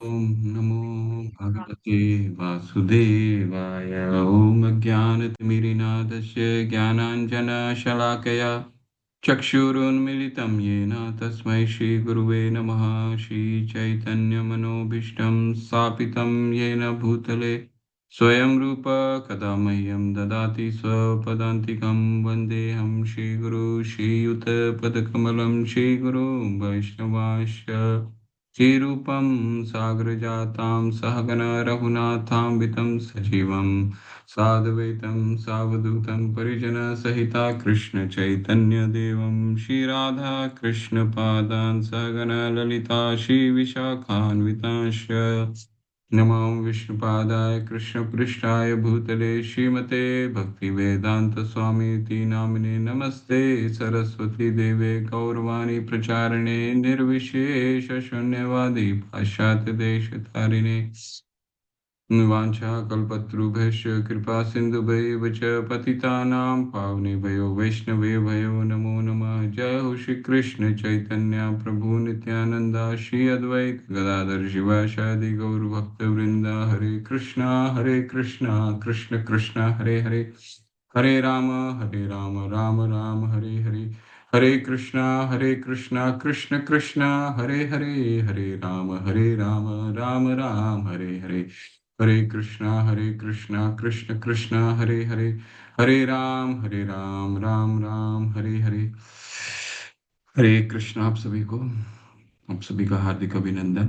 ॐ नमो भगवते वासुदेवाय। ॐ अज्ञानतिमिरिनाथस्य ज्ञानाञ्जनशलाकया चक्षुरुन्मिलितं येन तस्मै श्रीगुरुवे नमः। श्रीचैतन्यमनोभीष्टं स्थापितं येन भूतले स्वयं रूप कदा मह्यं ददाति स्वपदान्तिकं। वन्देऽहं श्रीगुरु श्रीयुतपदकमलं श्रीगुरुं वैष्णवांश्च श्रीरूपं सागरजातां सहगण रघुनाथान्वितं सजीवं साद्वैतं सावधूतं परिजनसहिता कृष्णचैतन्यदेवं श्रीराधा कृष्णपादान् सहगण ललिता श्रीविशाखान्वितांश्च नमो विष्णुपादाय कृष्णपृष्ठाय भूतले श्रीमते भक्तिवेदान्तस्वामीति नामिने नमस्ते सरस्वती देवे गौरवाणी प्रचारिणे निर्विशेष शून्यवादी पाश्चात्यदेशतारिणे वाञ्छाकल्पतरुभ्यश्च कृपा सिन्धुभैव च पतितानां पावनेभ्यो वैष्णवेभ्यो नमो नमः। जय हो श्री कृष्ण चैतन्य प्रभु नित्यानंदा श्री अद्वैत गदाधर शिवासादि गौर भक्तवृंदा। हरे कृष्णा कृष्ण कृष्ण हरे हरे, हरे राम राम राम हरे हरे। हरे कृष्णा कृष्ण कृष्ण हरे हरे, हरे राम राम राम हरे हरे। हरे कृष्णा कृष्ण कृष्ण हरे हरे, हरे राम राम राम हरे हरे। हरे कृष्ण। आप सभी का हार्दिक अभिनंदन।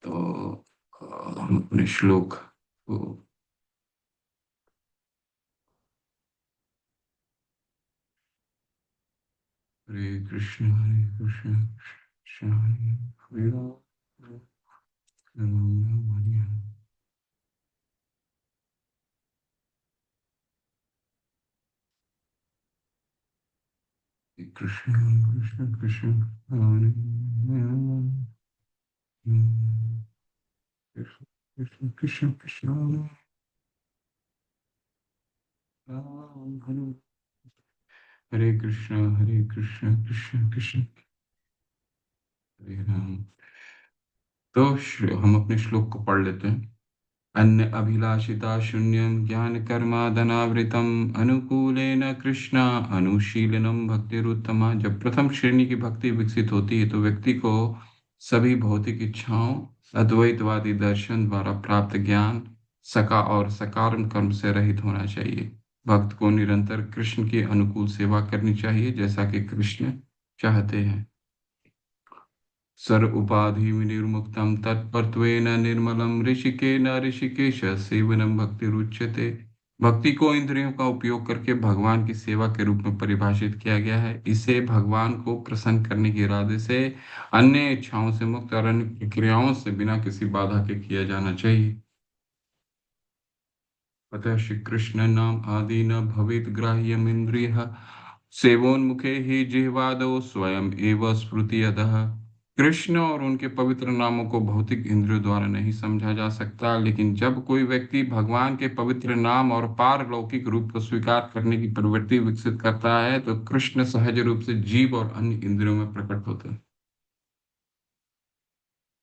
तो हम अपने श्लोक को हरे कृष्ण कृष्ण कृष्ण हरे राम राम राम हरे हरे। कृष्ण कृष्ण कृष्ण हरे कृष्ण कृष्ण कृष्ण राम हरे। हरे कृष्ण कृष्ण कृष्ण हरे राम। तो हम अपने श्लोक को पढ़ लेते हैं। अन्य अभिलाषिता शून्यम ज्ञान कर्मादनावृतम अनुकूलेन कृष्णा अनुशीलनम भक्तिरुत्तमा। जब प्रथम श्रेणी की भक्ति विकसित होती है तो व्यक्ति को सभी भौतिक इच्छाओं, अद्वैतवादी दर्शन द्वारा प्राप्त ज्ञान, सका और सकारण कर्म से रहित होना चाहिए। भक्त को निरंतर कृष्ण की अनुकूल सेवा करनी चाहिए जैसा कि कृष्ण चाहते हैं। सर्व उपाधि विनिर्मुक्तं तत्परत्वेन निर्मलं ऋषिकेन ऋषिकेश सेवनम भक्ति रुच्यते। भक्ति को इंद्रियों का उपयोग करके भगवान की सेवा के रूप में परिभाषित किया गया है। इसे भगवान को प्रसन्न करने के इरादे से अन्य इच्छाओं से मुक्त और अन्य प्रक्रियाओं से बिना किसी बाधा के किया जाना चाहिए। अतः श्री कृष्ण नाम आदि न भवेत् ग्राह्यमिन्द्रियः सेवोन्मुखे ही जिह्वादौ स्वयं एव स्फुरति। कृष्ण और उनके पवित्र नामों को भौतिक इंद्रियों द्वारा नहीं समझा जा सकता, लेकिन जब कोई व्यक्ति भगवान के पवित्र नाम और पारलौकिक रूप को स्वीकार करने की प्रवृत्ति विकसित करता है तो कृष्ण सहज रूप से जीव और अन्य इंद्रियों में प्रकट होते हैं।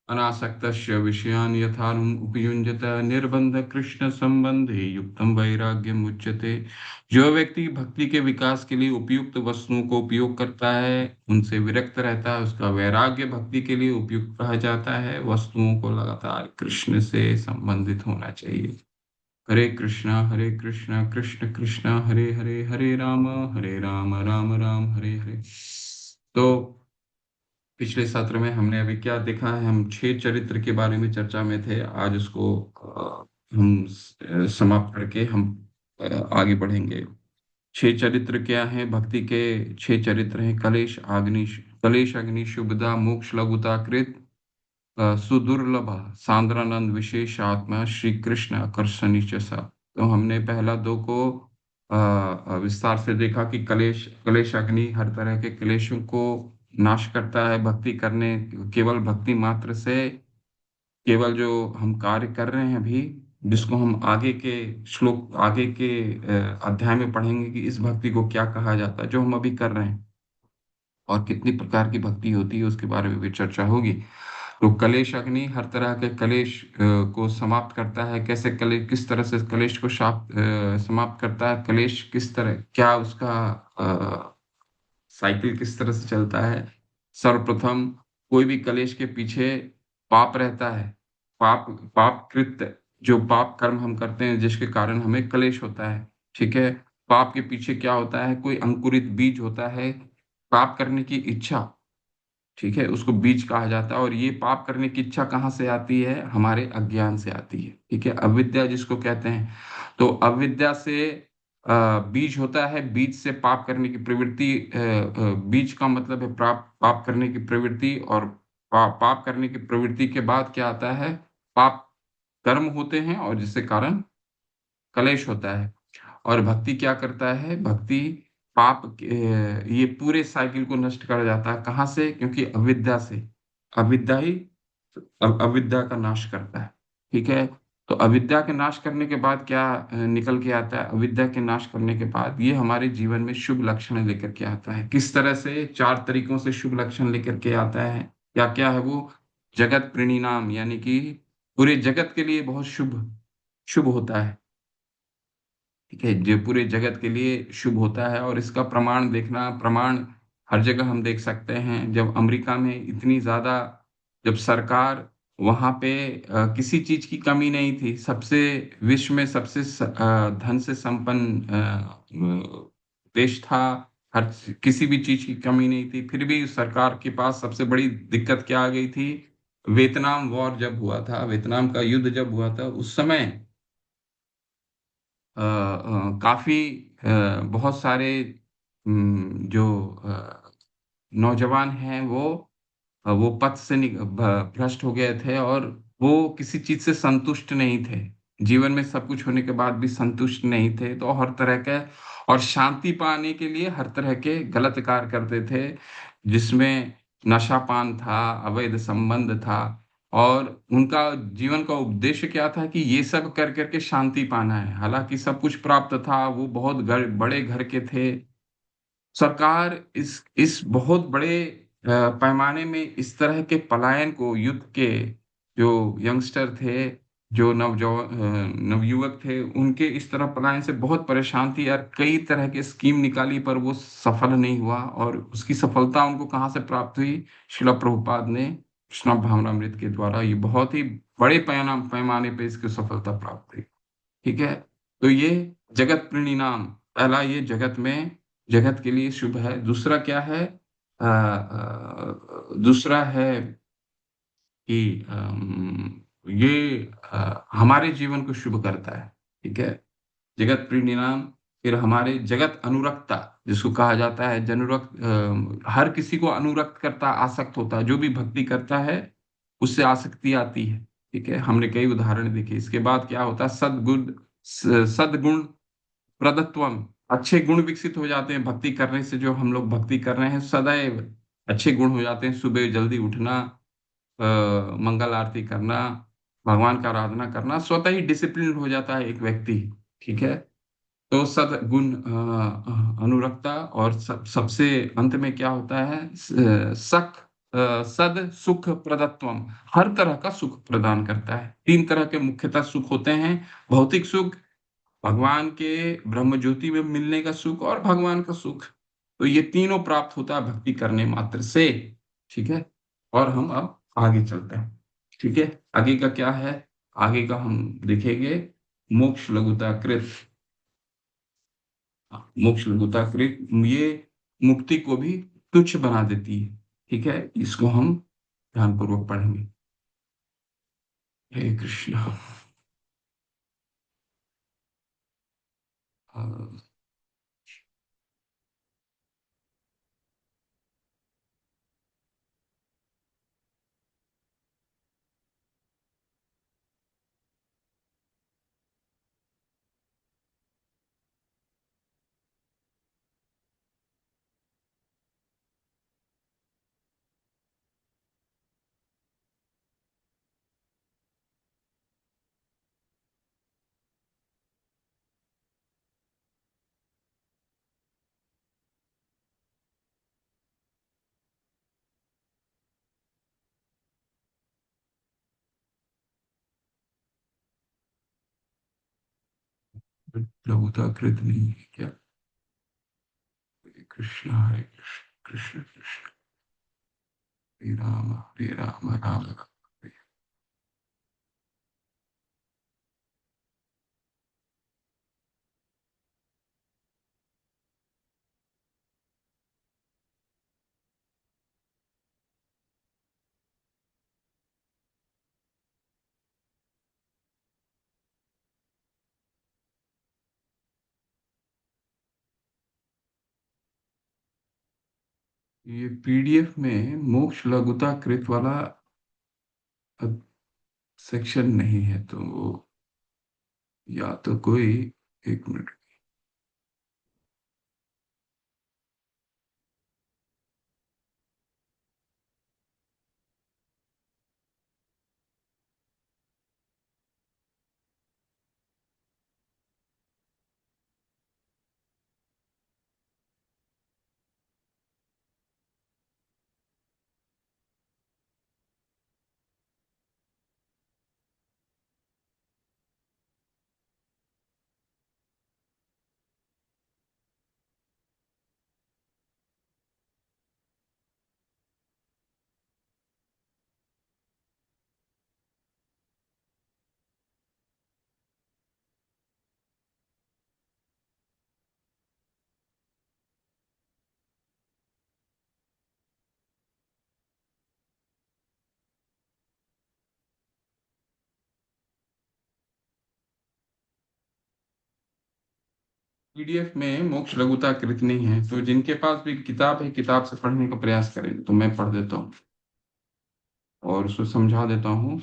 अनासक्तस्य विषयान् यथार्हम् उपयुञ्जत निर्बन्ध कृष्ण संबंधे युक्तम वैराग्यम उच्यते। जो व्यक्ति भक्ति के विकास के लिए उपयुक्त वस्तुओं को उपयोग करता है, उनसे विरक्त रहता है, उसका वैराग्य भक्ति के लिए उपयुक्त कहा जाता है। वस्तुओं को लगातार कृष्ण से संबंधित होना चाहिए। हरे कृष्णा कृष्ण कृष्ण हरे हरे, हरे राम राम हरे हरे। तो पिछले सत्र में हमने अभी क्या देखा है, हम 6 चरित्र के बारे में चर्चा में थे। आज उसको हम समाप्त करके हम आगे बढ़ेंगे। 6 चरित्र क्या है? भक्ति के 6 चरित्र हैं। कलेश अग्नि शुभदा मोक्ष लघुता कृत सुदुर्लभ सांद्रानंद विशेष आत्मा श्री कृष्ण आकर्षणी सा। तो हमने पहला दो को विस्तार से देखा कि कलेश अग्नि हर तरह के क्लेशों को नाश करता है। भक्ति करने केवल भक्ति मात्र से, केवल जो हम कार्य कर रहे हैं अभी, जिसको हम आगे के अध्याय में पढ़ेंगे कि इस भक्ति को क्या कहा जाता है जो हम अभी कर रहे हैं, और कितनी प्रकार की भक्ति होती है उसके बारे में भी चर्चा होगी। तो कलेश अग्नि हर तरह के कलेश को समाप्त करता है। कैसे कले किस तरह से कलेश को समाप्त करता है, कलेश किस तरह क्या उसका साइकिल किस तरह से चलता है। सर्वप्रथम कोई भी कलेश के पीछे पाप रहता है। पाप पाप कृत्य जो पाप कर्म हम करते हैं जिसके कारण हमें कलेश होता है, ठीक है? पाप के पीछे क्या होता है? कोई अंकुरित बीज होता है, पाप करने की इच्छा, ठीक है? उसको बीज कहा जाता है और ये पाप करने की इच्छा कहाँ से आती है? हमारे अज्ञान से आती है, ठीक है? अविद्या जिसको कहते हैं। तो अविद्या से बीज होता है, बीज से पाप करने की प्रवृत्ति बीज का मतलब है पाप करने की प्रवृत्ति और पाप करने की प्रवृत्ति के बाद क्या आता है? पाप कर्म होते हैं और जिसके कारण कलेश होता है। और भक्ति क्या करता है? भक्ति ये पूरे साइकिल को नष्ट कर जाता है। कहाँ से? क्योंकि अविद्या से। अविद्या ही अविद्या का नाश करता है, ठीक है? तो अविद्या के नाश करने के बाद क्या निकल के आता है? अविद्या के नाश करने के बाद ये हमारे जीवन में शुभ लक्षण लेकर के आता है। किस तरह से? 4 तरीकों से शुभ लक्षण लेकर के आता है। क्या-क्या है वो? जगत प्रणिनाम यानी कि पूरे जगत के लिए बहुत शुभ शुभ होता है। ठीक है, जो पूरे जगत के लिए शुभ होता है और इसका प्रमाण देखना प्रमाण हर जगह हम देख सकते हैं। जब अमेरिका में इतनी ज़्यादा जब सरकार वहाँ पे किसी चीज़ की कमी नहीं थी, सबसे विश्व में सबसे धन से संपन्न देश था, किसी भी चीज़ की कमी नहीं थी, फिर भी सरकार के पास सबसे बड़ी दिक्कत क्या आ गई थी? वियतनाम वॉर जब हुआ था, वियतनाम का युद्ध जब हुआ था, उस समय काफ़ी बहुत सारे जो नौजवान हैं वो पथ से भ्रष्ट हो गए थे और वो किसी चीज़ से संतुष्ट नहीं थे। जीवन में सब कुछ होने के बाद भी संतुष्ट नहीं थे, तो हर तरह के और शांति पाने के लिए हर तरह के गलत कार्य करते थे, जिसमें नशा-पान था, अवैध संबंध था और उनका जीवन का उद्देश्य क्या था कि ये सब कर के शांति पाना है। हालाँकि सब कुछ प्राप्त था, वो बहुत बड़े घर के थे, सरकार इस बहुत बड़े पैमाने में इस तरह के पलायन को युद्ध के जो यंगस्टर थे, जो नवयुवक थे, उनके इस तरह पलायन से बहुत परेशान थी और कई तरह के स्कीम निकाली पर वो सफल नहीं हुआ और उसकी सफलता उनको कहाँ से प्राप्त हुई? शिला प्रभुपाद ने कृष्ण भावनामृत के द्वारा ये बहुत ही बड़े पैमाने पे इसकी सफलता प्राप्त हुई। ठीक है? तो ये जगत प्रणिनाम पहला ये जगत में जगत के लिए शुभ है। दूसरा क्या है? दूसरा है कि ये हमारे जीवन को शुभ करता है। ठीक है? जगत प्रणिनाम फिर हमारे जगत अनुरक्ता जिसको कहा जाता है हर किसी को अनुरक्त करता, आसक्त होता है। जो भी भक्ति करता है, उससे आसक्ति आती है। ठीक है? हमने कई उदाहरण देखे। इसके बाद क्या होता है? सद्गुण प्रदत्वम अच्छे गुण विकसित हो जाते हैं भक्ति करने से जो हम लोग भक्ति कर रहे हैं सदैव अच्छे गुण हो जाते हैं सुबह जल्दी उठना मंगल आरती करना भगवान का आराधना करना स्वतः ही डिसिप्लिन हो जाता है एक व्यक्ति ठीक है तो सद्गुण अनुरक्ता और सबसे अंत में क्या होता है सद सुख प्रदत्वम हर तरह का सुख प्रदान करता है 3 तरह के मुख्यतः सुख होते हैं भौतिक सुख भगवान के ब्रह्म ज्योति में मिलने का सुख और भगवान का सुख तो ये तीनों प्राप्त होता है भक्ति करने मात्र से ठीक है और हम अब आगे चलते हैं ठीक है आगे का क्या है आगे का हम देखेंगे मोक्ष लघुता कृत मोक्ष लघुता कृत ये मुक्ति को भी तुच्छ बना देती है ठीक है इसको हम ध्यानपूर्वक पढ़ेंगे हे कृष्ण लघुताकृत नहीं है क्या? हरे कृष्ण कृष्ण कृष्ण हरे राम राम राम। ये पीडीएफ में मोक्ष लघुताकृत वाला सेक्शन नहीं है, तो या तो कोई, एक मिनट। पीडीएफ में मोक्ष लघुताकृत नहीं है, तो जिनके पास भी किताब है, किताब से पढ़ने का प्रयास करें, तो मैं पढ़ देता हूँ और उसको समझा देता हूँ।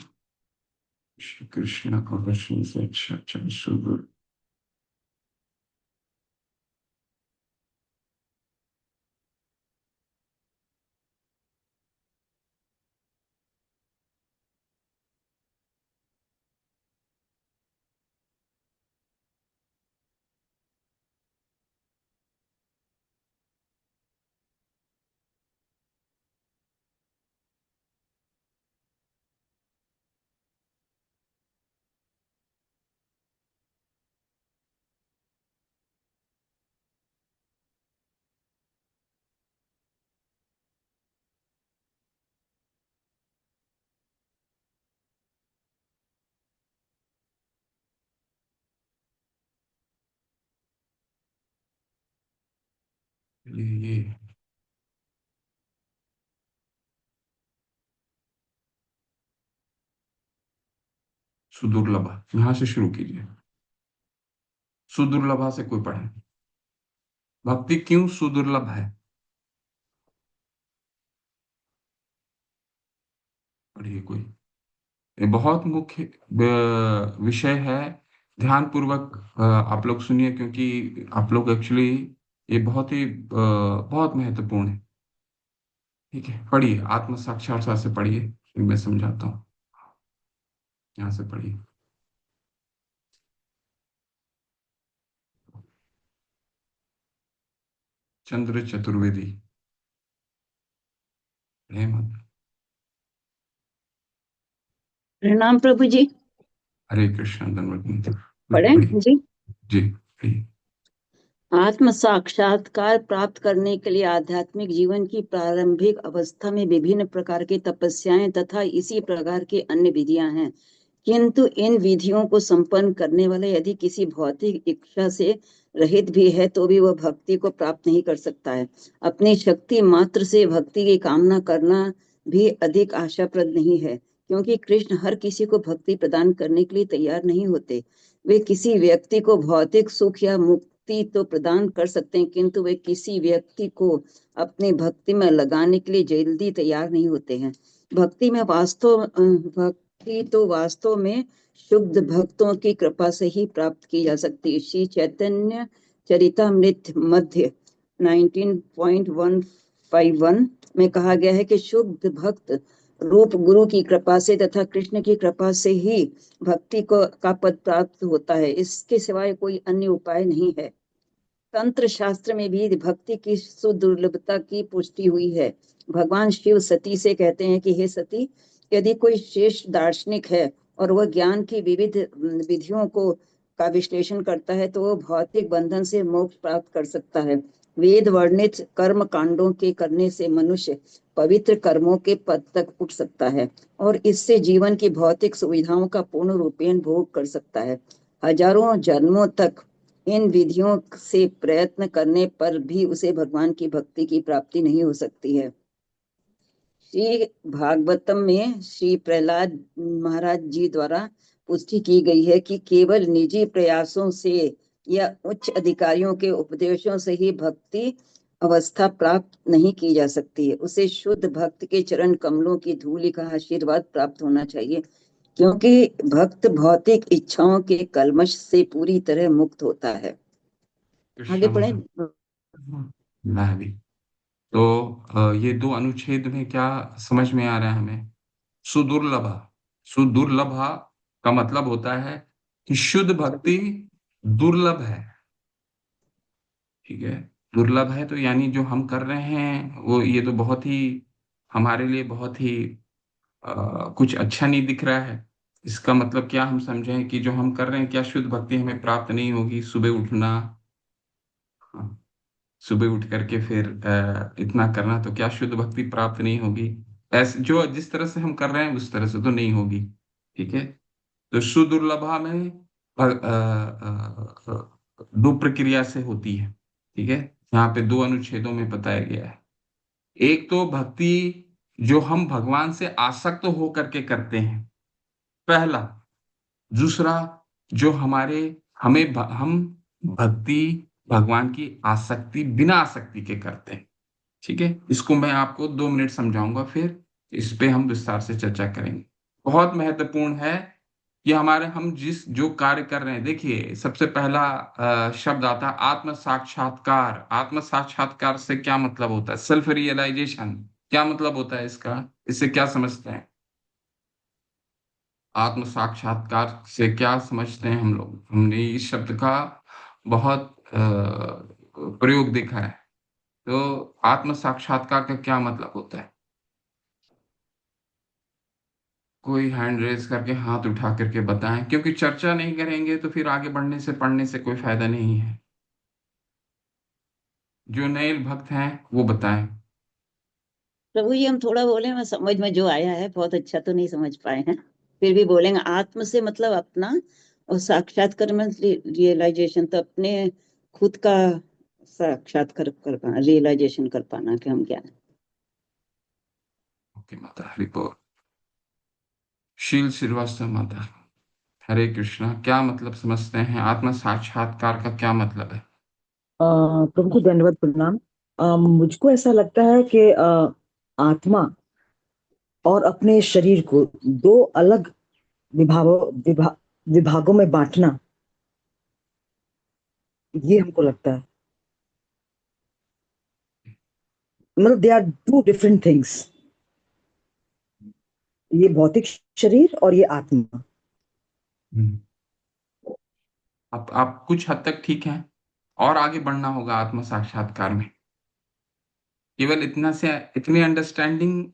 श्री कृष्ण का कृष्ण से अच्छा अच्छा सुगुरु। ये सुदुर्लभ, यहाँ से शुरू कीजिए। सुदुर्लभा से कोई पढ़े। भक्ति क्यों सुदुर्लभ है? पढ़िए कोई। ये बहुत मुख्य विषय है। ध्यान पूर्वक आप लोग सुनिए, क्योंकि आप लोग एक्चुअली ये बहुत ही बहुत महत्वपूर्ण है। ठीक है, पढ़िए, आत्म साक्षात्कार से पढ़िए, फिर मैं समझाता हूँ। यहाँ से पढ़िए। चंद्र चतुर्वेदी। हेमंत। प्रणाम प्रभु जी। हरे कृष्ण धन्यवाद। पढ़े पढ़िए। जी। जी पढ़िए। आत्म साक्षात्कार प्राप्त करने के लिए आध्यात्मिक जीवन की प्रारंभिक अवस्था में विभिन्न प्रकार की तपस्याएं तथा इसी प्रकार की अन्य विधियां हैं, किंतु इन विधियों को संपन्न करने वाला यदि किसी भौतिक इच्छा से रहित भी है तो भी वह भक्ति को प्राप्त नहीं कर सकता है। अपनी शक्ति मात्र से भक्ति की कामना करना भी अधिक आशाप्रद नहीं है, क्योंकि कृष्ण हर किसी को भक्ति प्रदान करने के लिए तैयार नहीं होते। वे किसी व्यक्ति को भौतिक सुख या मुक्ति तो प्रदान कर सकते हैं, किंतु वे किसी व्यक्ति को अपनी भक्ति में लगाने के लिए जल्दी तैयार नहीं होते हैं। भक्ति तो वास्तव में शुद्ध भक्तों की कृपा से ही प्राप्त की जा सकती है। श्री चैतन्य चरितामृत मध्य 19.151 में कहा गया है कि शुद्ध भक्त रूप गुरु की कृपा से तथा कृष्ण की कृपा से ही भक्ति को का पद प्राप्त होता है, इसके सिवाय कोई अन्य उपाय नहीं है। तंत्र शास्त्र में भी भक्ति की सुदुर्लभता की पुष्टि हुई है। भगवान शिव सती से कहते हैं कि हे सती, यदि कोई श्रेष्ठ दार्शनिक है और वह ज्ञान की विविध विधियों को का विश्लेषण करता है तो वो भौतिक बंधन से मोक्ष प्राप्त कर सकता है। वेद वर्णित कर्म कांडों के करने से मनुष्य पवित्र कर्मों के पद तक उठ सकता है और इससे जीवन की भौतिक सुविधाओं का पूर्ण रूपेण भोग कर सकता है। हजारों जन्मों तक इन विधियों से प्रयत्न करने पर भी उसे भगवान की भक्ति की प्राप्ति नहीं हो सकती है। श्री भागवतम में श्री प्रहलाद महाराज जी द्वारा पुष्टि की गई है कि केवल निजी प्रयासों से या उच्च अधिकारियों के उपदेशों से ही भक्ति अवस्था प्राप्त नहीं की जा सकती है। उसे शुद्ध भक्त के चरण कमलों की धूलि का आशीर्वाद प्राप्त होना चाहिए, क्योंकि भक्त भौतिक इच्छाओं के कलमश से पूरी तरह मुक्त होता है। आगे कृष्ण पढ़े। मैं भी। तो ये दो अनुच्छेद में क्या समझ में आ रहा है हमें? सुदुर्लभ। सुदुर्लभ का मतलब होता है कि शुद्ध भक्ति दुर्लभ है। ठीक है, दुर्लभ है तो यानी जो हम कर रहे हैं वो ये तो बहुत ही हमारे लिए बहुत ही कुछ अच्छा नहीं दिख रहा है। इसका मतलब क्या हम समझें कि जो हम कर रहे हैं क्या शुद्ध भक्ति हमें प्राप्त नहीं होगी? सुबह उठना, हाँ, सुबह उठ करके फिर इतना करना, तो क्या शुद्ध भक्ति प्राप्त नहीं होगी? ऐसे जो जिस तरह से हम कर रहे हैं उस तरह से तो नहीं होगी। ठीक है, तो सुदुर्लभा में दो प्रक्रिया से होती है। ठीक है, यहाँ पे दो अनुच्छेदों में बताया गया है। एक तो भक्ति जो हम भगवान से आसक्त हो करके करते हैं, पहला। दूसरा, जो हमारे हम भक्ति भगवान की आसक्ति बिना आसक्ति के करते हैं। ठीक है, इसको मैं आपको 2 मिनट समझाऊंगा, फिर इस पे हम विस्तार से चर्चा करेंगे। बहुत महत्वपूर्ण है कि हमारे हम जिस जो कार्य कर रहे हैं, देखिए सबसे पहला शब्द आता है आत्म साक्षात्कार। आत्म साक्षात्कार से क्या मतलब होता है? Self realisation. क्या मतलब होता है इसका? इससे क्या समझते हैं? आत्म साक्षात्कार से क्या समझते हैं हम लोग? हमने इस शब्द का बहुत प्रयोग देखा है। तो आत्म साक्षात्कार का क्या मतलब होता है? कोई हैंड रेज करके हाथ उठा करके बताएं, क्योंकि चर्चा नहीं करेंगे तो फिर आगे बढ़ने से पढ़ने से कोई फायदा नहीं है। जो नए भक्त हैं वो बताएं। प्रभु जी हम थोड़ा बोले, मैं समझ में जो आया है, बहुत अच्छा तो नहीं समझ पाए हैं, फिर भी बोलेंगे। आत्म से मतलब अपना, और साक्षात्कार में रियलाइजेशन, तो अपने खुद का साक्षात्कार कर पाना, रियलाइजेशन कर पाना कि हम क्या है। ओके माता, हरि बोल। शील श्रीवास्तव माता, हरे कृष्णा। क्या मतलब समझते हैं? आत्म साक्षात्कार का क्या मतलब है? प्रभु को दंडवत प्रणाम। मुझको ऐसा लगता है कि आत्मा और अपने शरीर को दो अलग विभागों विभागों में बांटना, ये हमको लगता है। मतलब they are two different things, ये भौतिक शरीर और ये आत्मा। हम्म। आप कुछ हद तक ठीक हैं, और आगे बढ़ना होगा आत्म साक्षात्कार में। केवल इतना से इतनी अंडरस्टैंडिंग,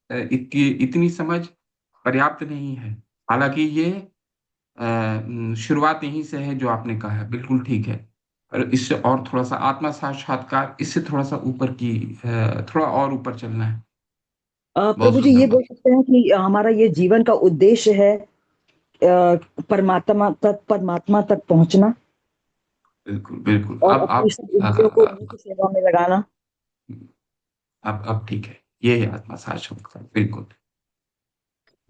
इतनी समझ पर्याप्त नहीं है। हालांकि ये शुरुआत यहीं से है, जो आपने कहा है बिल्कुल ठीक है। और इससे और थोड़ा सा आत्म साक्षात्कार, इससे थोड़ा सा ऊपर की, थोड़ा और ऊपर चलना है। बहुत प्रभु जी सुंदर ये बात। बोल सकते हैं कि हमारा ये जीवन का उद्देश्य है परमात्मा तक पहुंचना बिल्कुल बिल्कुल। और अब अपनी आप सब इंद्रियों को उन्हीं की सेवा में लगाना। अब ठीक है, ये है आत्मा साक्षात्कार, बिल्कुल।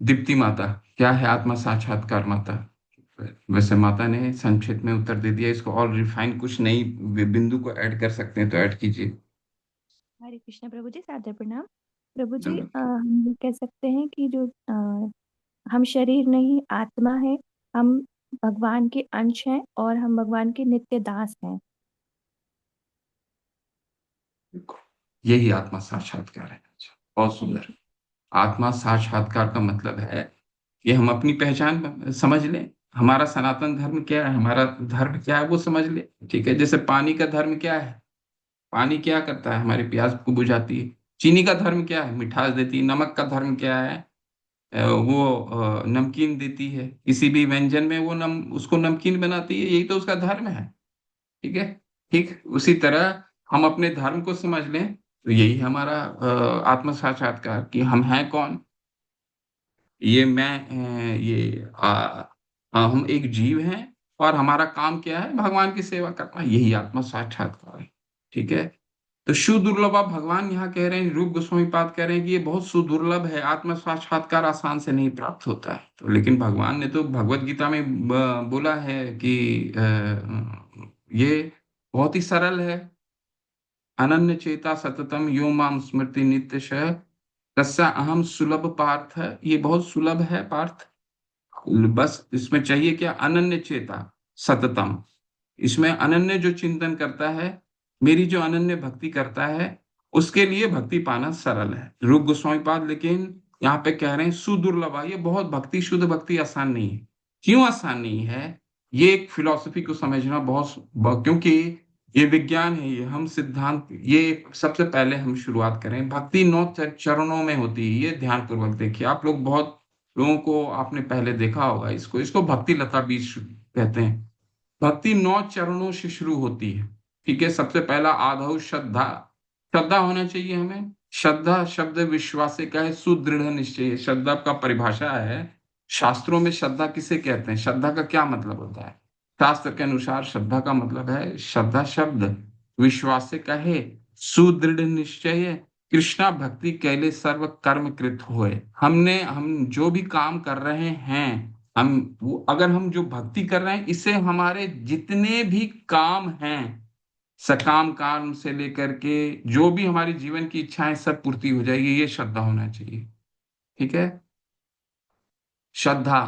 दीप्ति माता, क्या है आत्मा साक्षात्कार माता? वैसे माता ने संक्षिप्त में उत्तर दे दिया, इसको और रिफाइन कुछ नई बिंदु को ऐड कर सकते हैं तो ऐड कीजिए। हरे कृष्णा प्रभु जी, सादर प्रणाम। प्रभु जी धन्यवाद। हम ये कह सकते हैं कि जो हम शरीर नहीं आत्मा है, हम भगवान के अंश हैं और हम भगवान के नित्य दास हैं। यही आत्मा साक्षात्कार है। बहुत हरे सुंदर। आत्मा साक्षात्कार का मतलब है कि हम अपनी पहचान समझ लें। हमारा सनातन धर्म क्या है, हमारा धर्म क्या है वो समझ ले। ठीक है, जैसे पानी का धर्म क्या है? पानी क्या करता है? हमारी प्यास को बुझाती है। चीनी का धर्म क्या है? मिठास देती है। नमक का धर्म क्या है? वो नमकीन देती है, किसी भी व्यंजन में वो उसको नमकीन बनाती है, यही तो उसका धर्म है। ठीक है। ठीक उसी तरह हम अपने धर्म को समझ लें तो यही हमारा आत्म साक्षात्कार, कि हम हैं कौन। ये हम एक जीव हैं, और हमारा काम क्या है, भगवान की सेवा करना, यही आत्म साक्षात्कार है। ठीक है। तो सुदुर्लभ, भगवान यहाँ कह रहे हैं, रूप गोस्वामी पाद कह रहे हैं कि ये बहुत सुदुर्लभ है, आत्म साक्षात्कार आसान से नहीं प्राप्त होता है। तो लेकिन भगवान ने तो भगवत गीता में बोला है कि ये बहुत ही सरल है। अनन्य चेता सततम यो माम स्मृति नित्यशः तस्य अहम सुलभ पार्थ। ये बहुत सुलभ है पार्थ। बस इसमें चाहिए क्या, अनन्य चेता सततम। इसमें अनन्य जो चिंतन करता है, मेरी जो अनन्य भक्ति करता है, उसके लिए भक्ति पाना सरल है। रूप गोस्वामी पाद लेकिन यहाँ पे कह रहे हैं सुदुर्लभ, ये बहुत भक्ति, शुद्ध भक्ति आसान नहीं है। क्यों आसान नहीं है, ये एक फिलॉसफी को समझना क्योंकि ये विज्ञान है, ये हम सिद्धांत, ये सबसे पहले हम शुरुआत करें, भक्ति 9 चरणों में होती है। ये ध्यान पूर्वक देखिए, आप लोग बहुत लोगों को आपने पहले देखा होगा, इसको इसको भक्ति लता बीज कहते हैं। भक्ति 9 चरणों से शुरू होती है। ठीक है। सबसे पहला आधौ श्रद्धा, श्रद्धा होना चाहिए हमें। श्रद्धा शब्द विश्वास का है, सुदृढ़ निश्चय। श्रद्धा का परिभाषा है शास्त्रों में, श्रद्धा किसे कहते हैं, श्रद्धा का क्या मतलब होता है। शास्त्र के अनुसार श्रद्धा का मतलब है, श्रद्धा शब्द विश्वास से कहे, सुदृढ़ निश्चय, कृष्णा भक्ति कैले सर्व कर्म कृत होए। हम जो भी काम कर रहे हैं, अगर हम जो भक्ति कर रहे हैं, इससे हमारे जितने भी काम हैं, सकाम काम से लेकर के जो भी हमारी जीवन की इच्छाएं, सब पूर्ति हो जाएगी। ये श्रद्धा होना चाहिए। ठीक है। श्रद्धा।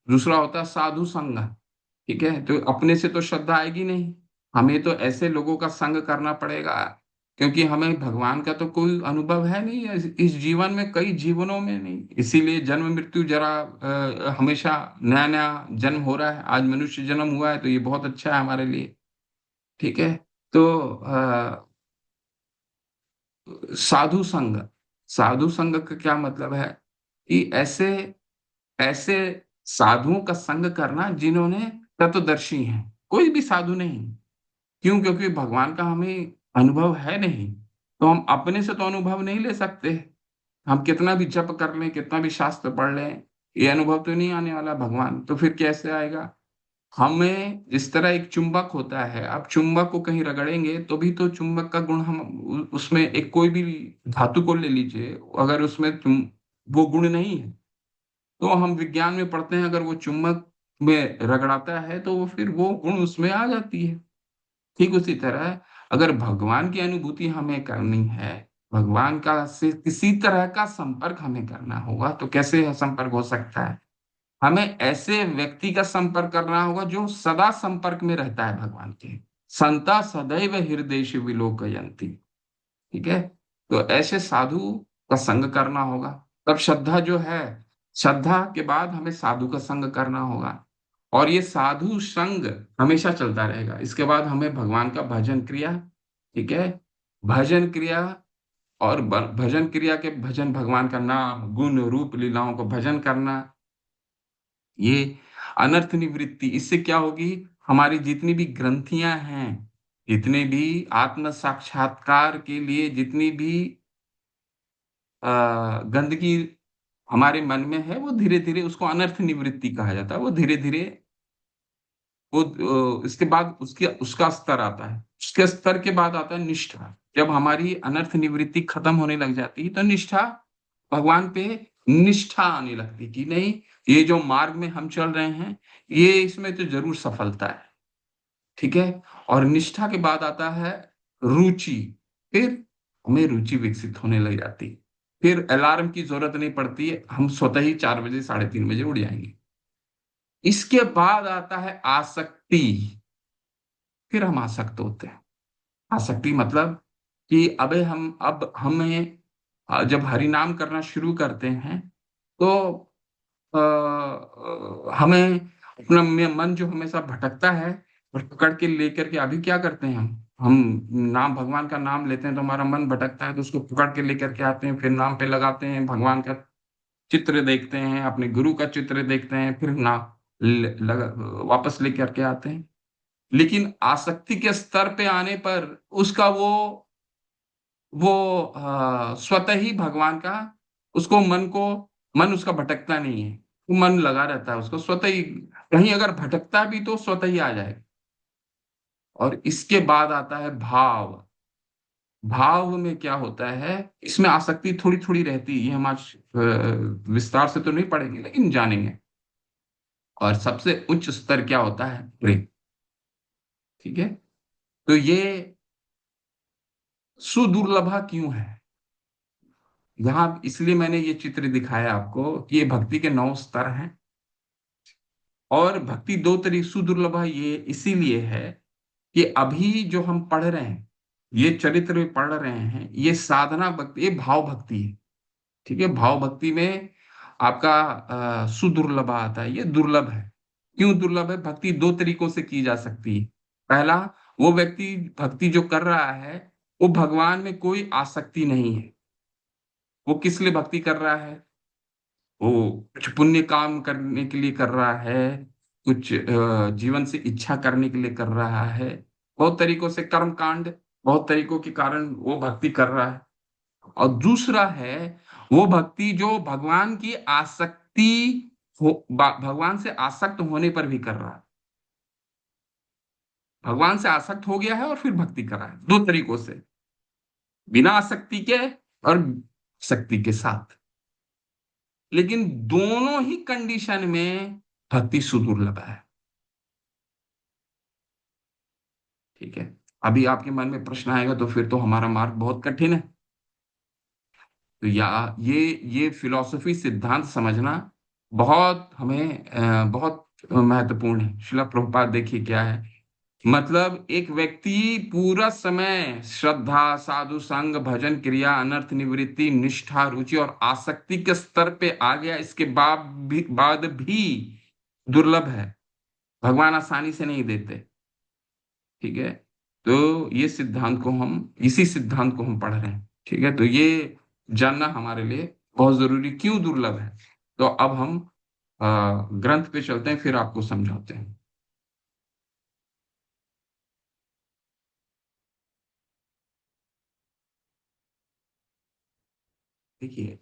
दूसरा होता है साधु संग। ठीक है। तो अपने से तो श्रद्धा आएगी नहीं, हमें तो ऐसे लोगों का संग करना पड़ेगा, क्योंकि हमें भगवान का तो कोई अनुभव है नहीं, इस जीवन में, कई जीवनों में नहीं। इसीलिए जन्म मृत्यु जरा हमेशा नया नया जन्म हो रहा है। आज मनुष्य जन्म हुआ है तो ये बहुत अच्छा है हमारे लिए। ठीक है। तो साधु संग, साधु संग का क्या मतलब है, कि ऐसे ऐसे साधुओं का संग करना जिन्होंने तत्वदर्शी हैं। कोई भी साधु नहीं। क्यों, क्योंकि भगवान का हमें अनुभव है नहीं, तो हम अपने से तो अनुभव नहीं ले सकते। हम कितना भी जप कर लें, कितना भी शास्त्र पढ़ लें, ये अनुभव तो नहीं आने वाला भगवान, तो फिर कैसे आएगा। हमें जिस तरह एक चुंबक होता है, आप चुंबक को कहीं रगड़ेंगे तो भी तो चुंबक का गुण, हम उसमें एक कोई भी धातु को ले लीजिए, अगर उसमें वो गुण नहीं है, तो हम विज्ञान में पढ़ते हैं, अगर वो चुंबक में रगड़ाता है तो वो फिर वो गुण उसमें आ जाती है। ठीक उसी तरह अगर भगवान की अनुभूति हमें करनी है, भगवान का से किसी तरह का संपर्क हमें करना होगा, तो कैसे संपर्क हो सकता है, हमें ऐसे व्यक्ति का संपर्क करना होगा जो सदा संपर्क में रहता है भगवान के। संता सदैव हृदय विलोकयन्ति। ठीक है। तो ऐसे साधु का संग करना होगा। तब श्रद्धा जो है, श्रद्धा के बाद हमें साधु का संग करना होगा, और ये साधु संग हमेशा चलता रहेगा। इसके बाद हमें भगवान का भजन क्रिया। ठीक है। भजन क्रिया, और भजन क्रिया के भजन, भगवान का नाम गुण रूप लीलाओं को भजन करना, ये अनर्थ निवृत्ति। इससे क्या होगी, हमारी जितनी भी ग्रंथियां हैं, जितने भी आत्म साक्षात्कार के लिए जितनी भी गंदगी हमारे मन में है, वो धीरे धीरे, उसको अनर्थ निवृत्ति कहा जाता है, वो धीरे धीरे वो इसके बाद उसका स्तर आता है। उसके स्तर के बाद आता है निष्ठा। जब हमारी अनर्थ निवृत्ति खत्म होने लग जाती है, तो निष्ठा, भगवान पे निष्ठा आने लगती कि नहीं, ये जो मार्ग में हम चल रहे हैं, ये इसमें तो जरूर सफलता है। ठीक है। और निष्ठा के बाद आता है रुचि। फिर हमें रुचि विकसित होने लग जाती है। फिर अलार्म की जरूरत नहीं पड़ती है, हम स्वतः ही 4 बजे 3:30 बजे उठ जाएंगे। इसके बाद आता है आसक्ति। फिर हम आसक्त होते हैं। आसक्ति मतलब कि अब हमें जब हरि नाम करना शुरू करते हैं, तो हमें अपना मन जो हमेशा भटकता है, और पकड़ के लेकर के, अभी क्या करते हैं हम नाम, भगवान का नाम लेते हैं तो हमारा मन भटकता है, तो उसको पकड़ के लेकर के आते हैं, फिर नाम पे लगाते हैं, भगवान का चित्र देखते हैं, अपने गुरु का चित्र देखते हैं, फिर ना वापस लेकर के आते हैं। लेकिन आसक्ति के स्तर पे आने पर उसका वो स्वतः ही भगवान का, उसको मन उसका भटकता नहीं है, वो मन लगा रहता है, उसको स्वतः ही, कहीं अगर भटकता भी तो स्वतः ही आ जाएगा। और इसके बाद आता है भाव। भाव में क्या होता है, इसमें आसक्ति थोड़ी थोड़ी रहती है, ये हम आज विस्तार से तो नहीं पढ़ेंगे लेकिन जानेंगे। और सबसे उच्च स्तर क्या होता है, प्रेम। ठीक है, तो ये सुदुर्लभा क्यों है, यहाँ इसलिए मैंने ये चित्र दिखाया आपको कि ये भक्ति के 9 स्तर हैं। और भक्ति दो तरीके सुदुर्लभा ये इसीलिए है कि अभी जो हम पढ़ रहे हैं, ये चरित्र में पढ़ रहे हैं, ये साधना भक्ति, ये भाव भक्ति है। ठीक है, भाव भक्ति में आपका सुदुर्लभ आता है, ये दुर्लभ है। क्यों दुर्लभ है, भक्ति दो तरीकों से की जा सकती है। पहला, वो व्यक्ति भक्ति जो कर रहा है वो भगवान में कोई आसक्ति नहीं है। वो किस लिए भक्ति कर रहा है, वो कुछ पुण्य काम करने के लिए कर रहा है, कुछ जीवन से इच्छा करने के लिए कर रहा है, बहुत तरीकों से कर्म कांड, बहुत तरीकों के कारण वो भक्ति कर रहा है। और दूसरा है वो भक्ति जो भगवान की आसक्ति भगवान से आसक्त होने पर भी कर रहा है। भगवान से आसक्त हो गया है और फिर भक्ति कर रहा है, दो तरीकों से, बिना आसक्ति के और शक्ति के साथ। लेकिन दोनों ही कंडीशन में भक्ति सुदुर्लभ है। ठीक है, अभी आपके मन में प्रश्न आएगा तो फिर तो हमारा मार्ग बहुत कठिन है। तो ये फिलॉसफी सिद्धांत समझना बहुत हमें बहुत महत्वपूर्ण है। श्रील प्रभुपाद देखिए क्या है, मतलब एक व्यक्ति पूरा समय श्रद्धा, साधु संग, भजन क्रिया, अनर्थ निवृत्ति, निष्ठा, रुचि और आसक्ति के स्तर पे आ गया, इसके बाद भी दुर्लभ है, भगवान आसानी से नहीं देते। ठीक है, तो ये सिद्धांत को हम इसी सिद्धांत को हम पढ़ रहे हैं। ठीक है, तो ये जानना हमारे लिए बहुत जरूरी, क्यों दुर्लभ है। तो अब हम ग्रंथ पे चलते हैं, फिर आपको समझाते हैं। देखिए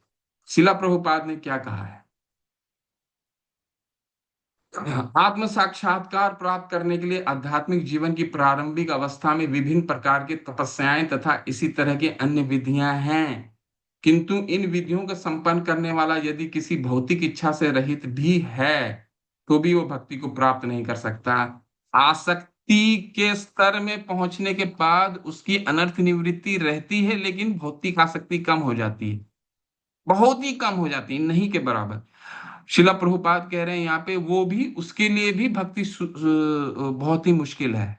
शिला प्रभुपाद ने क्या कहा है, आत्म साक्षात्कार प्राप्त करने के लिए आध्यात्मिक जीवन की प्रारंभिक अवस्था में विभिन्न प्रकार की तपस्याएं तथा इसी तरह की अन्य विधियां हैं, किंतु इन विधियों का संपन्न करने वाला यदि किसी भौतिक इच्छा से रहित भी है तो भी वो भक्ति को प्राप्त नहीं कर सकता। आसक्ति के स्तर में पहुंचने के बाद उसकी अनर्थ निवृत्ति रहती है, लेकिन भौतिक आसक्ति कम हो जाती है, बहुत ही कम हो जाती है, नहीं के बराबर। शिला प्रभुपाद कह रहे हैं यहाँ पे, वो भी उसके लिए भी भक्ति बहुत ही मुश्किल है।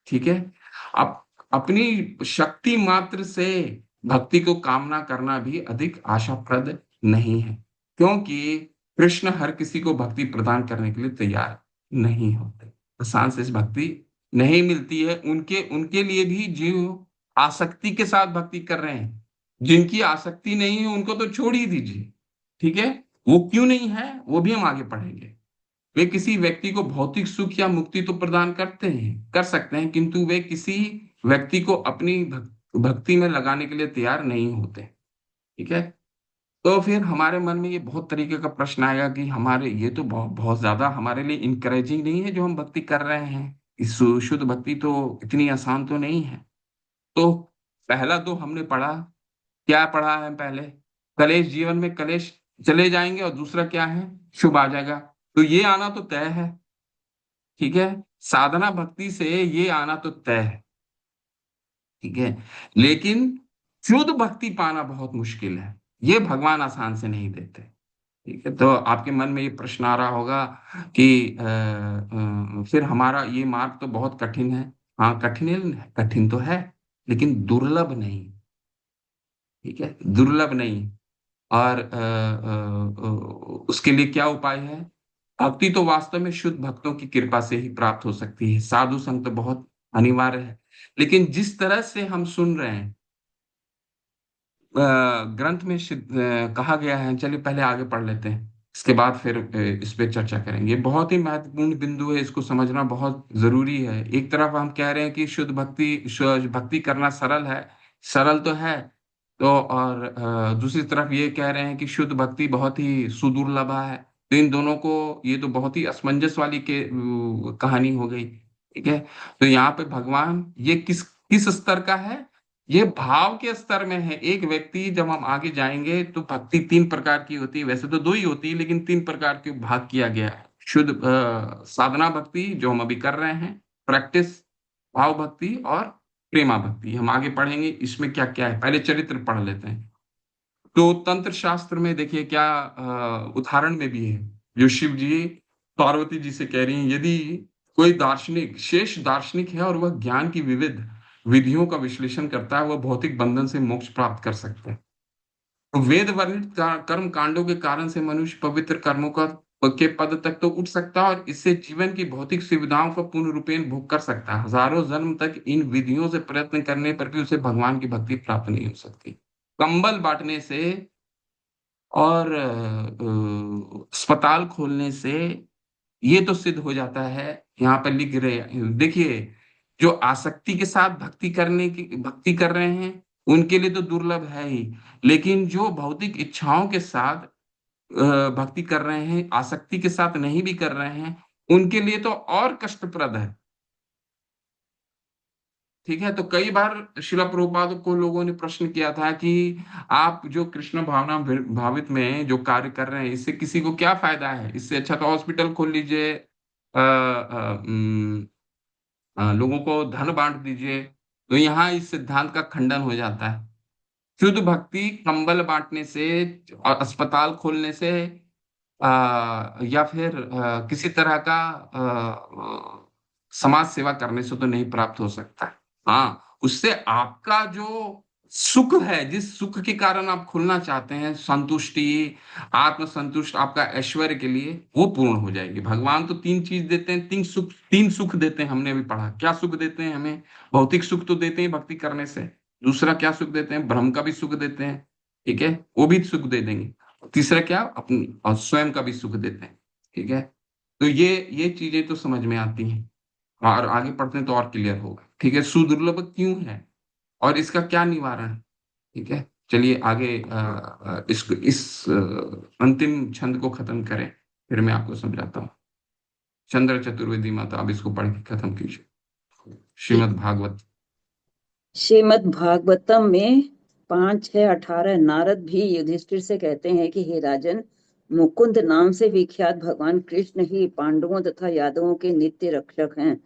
ठीक है, अब अपनी शक्ति मात्र से भक्ति को कामना करना भी अधिक आशाप्रद नहीं है, क्योंकि कृष्ण हर किसी को भक्ति प्रदान करने के लिए तैयार नहीं होते। आसान से भक्ति नहीं मिलती है उनके उनके लिए भी जो आसक्ति के साथ भक्ति कर रहे हैं। जिनकी आसक्ति नहीं है उनको तो छोड़ ही दीजिए। ठीक है, वो क्यों नहीं है वो भी हम आगे पढ़ेंगे। वे किसी व्यक्ति को भौतिक सुख या मुक्ति तो प्रदान करते हैं, कर सकते हैं, किंतु वे किसी व्यक्ति को अपनी भक्ति में लगाने के लिए तैयार नहीं होते। ठीक है, तो फिर हमारे मन में ये बहुत तरीके का प्रश्न आएगा कि हमारे ये तो बहुत ज्यादा हमारे लिए इनकरेजिंग नहीं है जो हम भक्ति कर रहे हैं, इस शुद्ध भक्ति तो इतनी आसान तो नहीं है। तो पहला तो हमने पढ़ा, क्या पढ़ा है पहले, कलेश जीवन में कलेश चले जाएंगे, और दूसरा क्या है, शुभ आ जाएगा। तो ये आना तो तय है। ठीक है, साधना भक्ति से ये आना तो तय है। ठीक है, लेकिन शुद्ध भक्ति पाना बहुत मुश्किल है, ये भगवान आसान से नहीं देते। ठीक है, तो आपके मन में ये प्रश्न आ रहा होगा कि फिर हमारा ये मार्ग तो बहुत कठिन है। हाँ कठिन है, कठिन तो है, लेकिन दुर्लभ नहीं। ठीक है, दुर्लभ नहीं। और उसके लिए क्या उपाय है, भक्ति तो वास्तव में शुद्ध भक्तों की कृपा से ही प्राप्त हो सकती है, साधु संग तो बहुत अनिवार्य है। लेकिन जिस तरह से हम सुन रहे हैं ग्रंथ में कहा गया है। चलिए पहले आगे पढ़ लेते हैं, इसके बाद फिर इस पे चर्चा करेंगे। ये बहुत ही महत्वपूर्ण बिंदु है, इसको समझना बहुत जरूरी है। एक तरफ हम कह रहे हैं कि शुद्ध भक्ति करना सरल है, सरल तो है, तो और दूसरी तरफ ये कह रहे हैं कि शुद्ध भक्ति बहुत ही सुदुर्लभ है। तो इन दोनों को, ये तो बहुत ही असमंजस वाली कहानी हो गई। ठीक है, तो यहाँ पे भगवान ये किस किस स्तर का है, ये भाव के स्तर में है। एक व्यक्ति, जब हम आगे जाएंगे तो भक्ति तीन प्रकार की होती है, वैसे तो दो ही होती है लेकिन तीन प्रकार के भाग किया गया है। शुद्ध साधना भक्ति जो हम अभी कर रहे हैं, प्रैक्टिस भाव भक्ति, और प्रेमा भक्ति। हम आगे पढ़ेंगे इसमें क्या क्या है, पहले चरित्र पढ़ लेते हैं। तो तंत्र शास्त्र में देखिए क्या उदाहरण में भी है, जो शिव जी पार्वती जी से कह रही हैं, यदि कोई दार्शनिक, शेष दार्शनिक है और वह ज्ञान की विविध विधियों का विश्लेषण करता है, वह भौतिक बंधन से मोक्ष प्राप्त कर सकता है। तो वेद वर्णित कर्म कांडों के कारण से मनुष्य पवित्र कर्मों का के पद तक तो उठ सकता है, और इससे जीवन की भौतिक सुविधाओं को पूर्ण रूपेण भोग कर सकता है। हजारों जन्म तक इन विधियों से प्रयत्न करने पर भी उसे भगवान की भक्ति प्राप्त नहीं हो सकती। कंबल बांटने से और अस्पताल खोलने से ये तो सिद्ध हो जाता है। यहाँ पर लिख रहे, देखिए, जो आसक्ति के साथ भक्ति कर रहे हैं उनके लिए तो दुर्लभ है ही, लेकिन जो भौतिक इच्छाओं के साथ भक्ति कर रहे हैं, आसक्ति के साथ नहीं भी कर रहे हैं, उनके लिए तो और कष्टप्रद है। ठीक है, तो कई बार शिला प्रभुपाद को लोगों ने प्रश्न किया था कि आप जो कृष्ण भावना भावित में जो कार्य कर रहे हैं, इससे किसी को क्या फायदा है, इससे अच्छा तो हॉस्पिटल खोल लीजिए, लोगों को धन बांट दीजिए। तो यहाँ इस सिद्धांत का खंडन हो जाता है। शुद्ध भक्ति कंबल बांटने से और अस्पताल खोलने से या फिर किसी तरह का समाज सेवा करने से तो नहीं प्राप्त हो सकता। हाँ, उससे आपका जो सुख है, जिस सुख के कारण आप खुलना चाहते हैं, संतुष्टि, आत्म संतुष्ट आपका ऐश्वर्य के लिए, वो पूर्ण हो जाएगी। भगवान तो तीन चीज देते हैं, तीन सुख देते हैं। हमने अभी पढ़ा क्या सुख देते हैं हमें। भौतिक सुख तो देते हैं भक्ति करने से, दूसरा क्या सुख देते हैं, ब्रह्म का भी सुख देते हैं, ठीक है, वो भी सुख दे देंगे। तीसरा क्या, अपनी और स्वयं का भी सुख देते हैं। ठीक है, तो ये चीजें तो समझ में आती हैं, और आगे पढ़ते हैं तो और क्लियर होगा। ठीक है, सुदुर्लभ क्यों है और इसका क्या निवारण है। ठीक है, चलिए आगे अंतिम छंद को खत्म करें, फिर मैं आपको समझाता हूँ। चंद्र चतुर्वेदी माता, अब इसको पढ़ के खत्म कीजिए। श्रीमद् भागवत। श्रीमद् भागवतम में 5:6-18 नारद भी युधिष्ठिर से कहते हैं कि हे राजन, मुकुंद नाम से विख्यात भगवान कृष्ण ही पांडवों तथा यादवों के नित्य रक्षक हैं।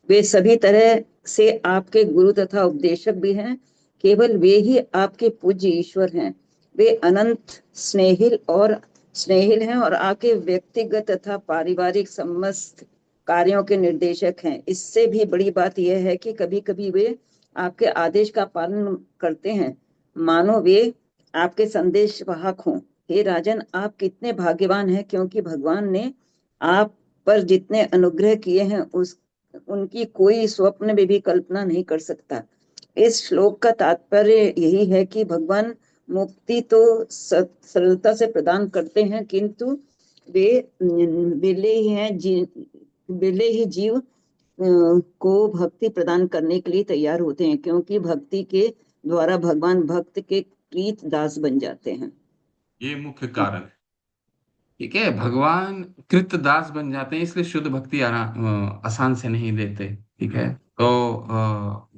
वे सभी तरह से आपके गुरु तथा उपदेशक भी हैं। केवल वे ही आपके पूज्य ईश्वर हैं। वे अनंत स्नेहिल हैं और आपके व्यक्तिगत तथा पारिवारिक समस्त कार्यों के निर्देशक हैं। इससे भी बड़ी बात यह है कि कभी कभी वे आपके आदेश का पालन करते हैं, मानो वे आपके संदेश वाहक हों। हे राजन, आप कितने भाग्यवान हैं, क्योंकि भगवान ने आप पर जितने अनुग्रह किए हैं उनकी कोई स्वप्न में भी कल्पना नहीं कर सकता। इस श्लोक का तात्पर्य यही है कि भगवान मुक्ति तो सरलता से प्रदान करते हैं, किंतु वे बिरले ही जीव को भक्ति प्रदान करने के लिए तैयार होते हैं, क्योंकि भक्ति के द्वारा भगवान भक्त के प्रीत दास बन जाते हैं। ये मुख्य कारण है। ठीक है, भगवान कृत दास बन जाते हैं, इसलिए शुद्ध भक्ति आसान से नहीं देते। ठीक है, तो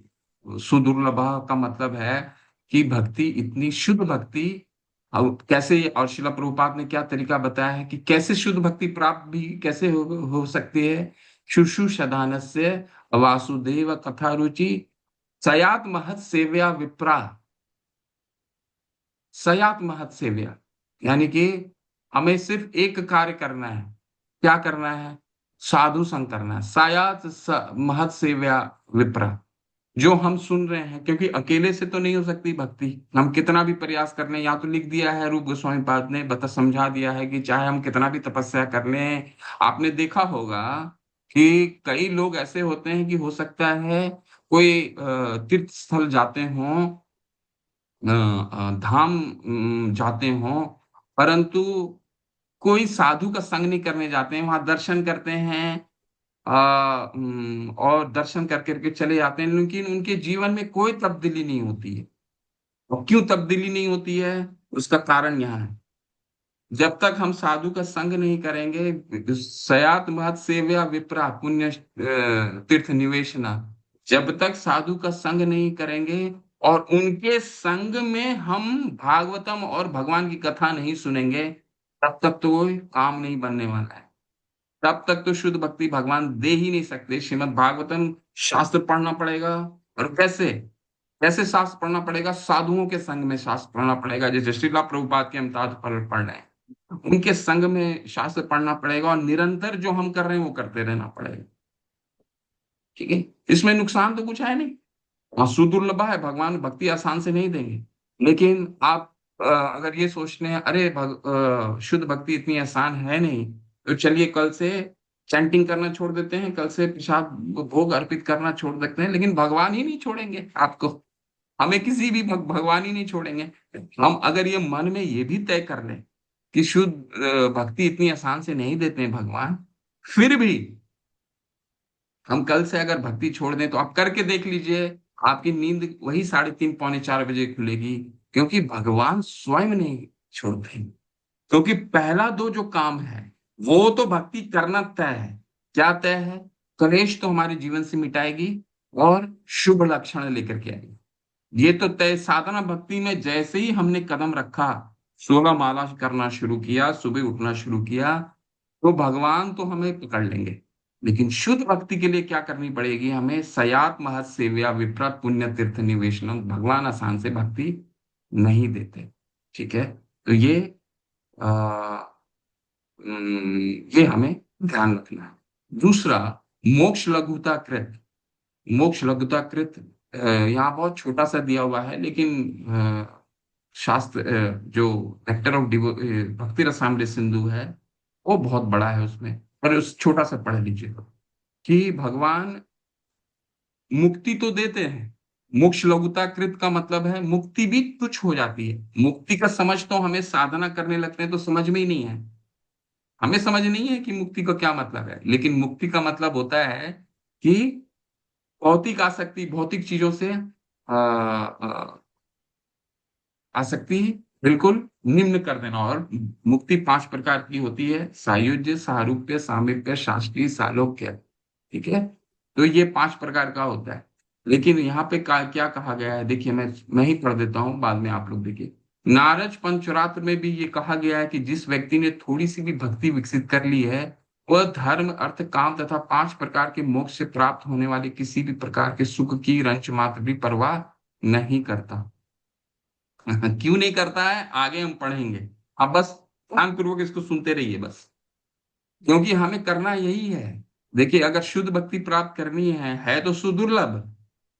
सुदुर्लभ का मतलब है कि भक्ति, इतनी शुद्ध भक्ति कैसे, और शिला प्रभुपाद ने क्या तरीका बताया है कि कैसे शुद्ध भक्ति प्राप्त भी कैसे हो सकती है। शुश्रूषधानस्य वासुदेव कथा रुचि सयात महत सेव्या विप्रा। सयात महत सेव्या यानी कि हमें सिर्फ एक कार्य करना है। क्या करना है, साधु संग करना है। महत सेव्या विप्रा, जो हम सुन रहे हैं, क्योंकि अकेले से तो नहीं हो सकती भक्ति, हम कितना भी प्रयास कर लें। यहाँ तो लिख दिया है, रूप गोस्वामी पाद ने समझा दिया है कि चाहे हम कितना भी तपस्या कर लें, आपने देखा होगा कि कई लोग ऐसे होते हैं कि हो सकता है कोई तीर्थ स्थल जाते हों धाम जाते हों, परंतु कोई साधु का संग नहीं करने जाते हैं, वहां दर्शन करते हैं और दर्शन कर करके चले जाते हैं, लेकिन उनके जीवन में कोई तब्दीली नहीं होती है। और क्यों तब्दीली नहीं होती है, उसका कारण यहाँ है। जब तक हम साधु का संग नहीं करेंगे, सयात महत सेव्या विप्रा पुण्य तीर्थ निवेशना, जब तक साधु का संग नहीं करेंगे और उनके संग में हम भागवतम और भगवान की कथा नहीं सुनेंगे, तब तक तो कोई काम नहीं बनने वाला है। तब तक तो शुद्ध भक्ति भगवान दे ही नहीं सकते। श्रीमद् भागवतम शास्त्र पढ़ना पड़ेगा। और कैसे कैसे शास्त्र पढ़ना पड़ेगा? साधुओं के संग में शास्त्र पढ़ना पड़ेगा, जैसे श्रीला प्रभुपाद के हम ताज पढ़ रहे हैं, उनके संग में शास्त्र पढ़ना पड़ेगा और निरंतर जो हम कर रहे हैं वो करते रहना पड़ेगा। ठीक है, इसमें नुकसान तो कुछ है नहीं। हाँ, सुदुर्लभ है, भगवान भक्ति आसान से नहीं देंगे, लेकिन आप अगर ये सोचते हैं अरे शुद्ध भक्ति इतनी आसान है नहीं, तो चलिए कल से चैंटिंग करना छोड़ देते हैं, कल से पेशाब भोग अर्पित करना छोड़ देते हैं, लेकिन भगवान ही नहीं छोड़ेंगे आपको। हमें किसी भी भगवान ही नहीं छोड़ेंगे। हम अगर ये मन में ये भी तय कर लें कि शुद्ध भक्ति इतनी आसान से नहीं देते हैं भगवान, फिर भी हम कल से अगर भक्ति छोड़ दें तो आप करके देख लीजिए, आपकी नींद वही 3:30 पौने 4 बजे खुलेगी, क्योंकि भगवान स्वयं नहीं छोड़ते। क्योंकि पहला दो जो काम है वो तो भक्ति करना तय है। क्या तय है? कलेश तो हमारे जीवन से मिटाएगी और शुभ लक्षण लेकर के आएगी। ये तो तय। साधना भक्ति में जैसे ही हमने कदम रखा, 16 माला करना शुरू किया, सुबह उठना शुरू किया, तो भगवान तो हमें पकड़ लेंगे। लेकिन शुद्ध भक्ति के लिए क्या करनी पड़ेगी? हमें सयात महत सेव्या विप्रत पुण्य तीर्थ निवेशनम। भगवान आसान से भक्ति नहीं देते। ठीक है, तो आ, ये हमें ध्यान रखना है। दूसरा, मोक्ष लघुता कृत। मोक्ष लघुता कृत यहाँ बहुत छोटा सा दिया हुआ है, लेकिन शास्त्र जो नेक्टर ऑफ भक्ति रसामृत सिंधु है वो बहुत बड़ा है उसमें, पर उस छोटा सा पढ़ लीजिए कि भगवान मुक्ति तो देते हैं। मोक्ष लघुता कृत का मतलब है मुक्ति भी तुच्छ हो जाती है। मुक्ति का समझ तो हमें साधना करने लगते हैं तो समझ में ही नहीं है। हमें समझ नहीं है कि मुक्ति का क्या मतलब है, लेकिन मुक्ति का मतलब होता है कि भौतिक आसक्ति, भौतिक चीजों से आसक्ति बिल्कुल निम्न कर देना। और मुक्ति 5 प्रकार की होती है: सायुज्य, सारूप्य, सामीप्य, शास्त्रीय, सालोक्य। ठीक है, तो ये 5 प्रकार का होता है। लेकिन यहाँ पे क्या कहा गया है, देखिए मैं ही पढ़ देता हूँ, बाद में आप लोग देखिए। नारद पंचरात्र में भी ये कहा गया है कि जिस व्यक्ति ने थोड़ी सी भी भक्ति विकसित कर ली है, वह धर्म, अर्थ, काम तथा 5 प्रकार के मोक्ष से प्राप्त होने वाले किसी भी प्रकार के सुख की रंच मात्र भी परवाह नहीं करता। क्यों नहीं करता है, आगे हम पढ़ेंगे। अब बस ध्यानपूर्वक इसको सुनते रहिए बस, क्योंकि हमें करना यही है। देखिए, अगर शुद्ध भक्ति प्राप्त करनी है तो सुदुर्लभ,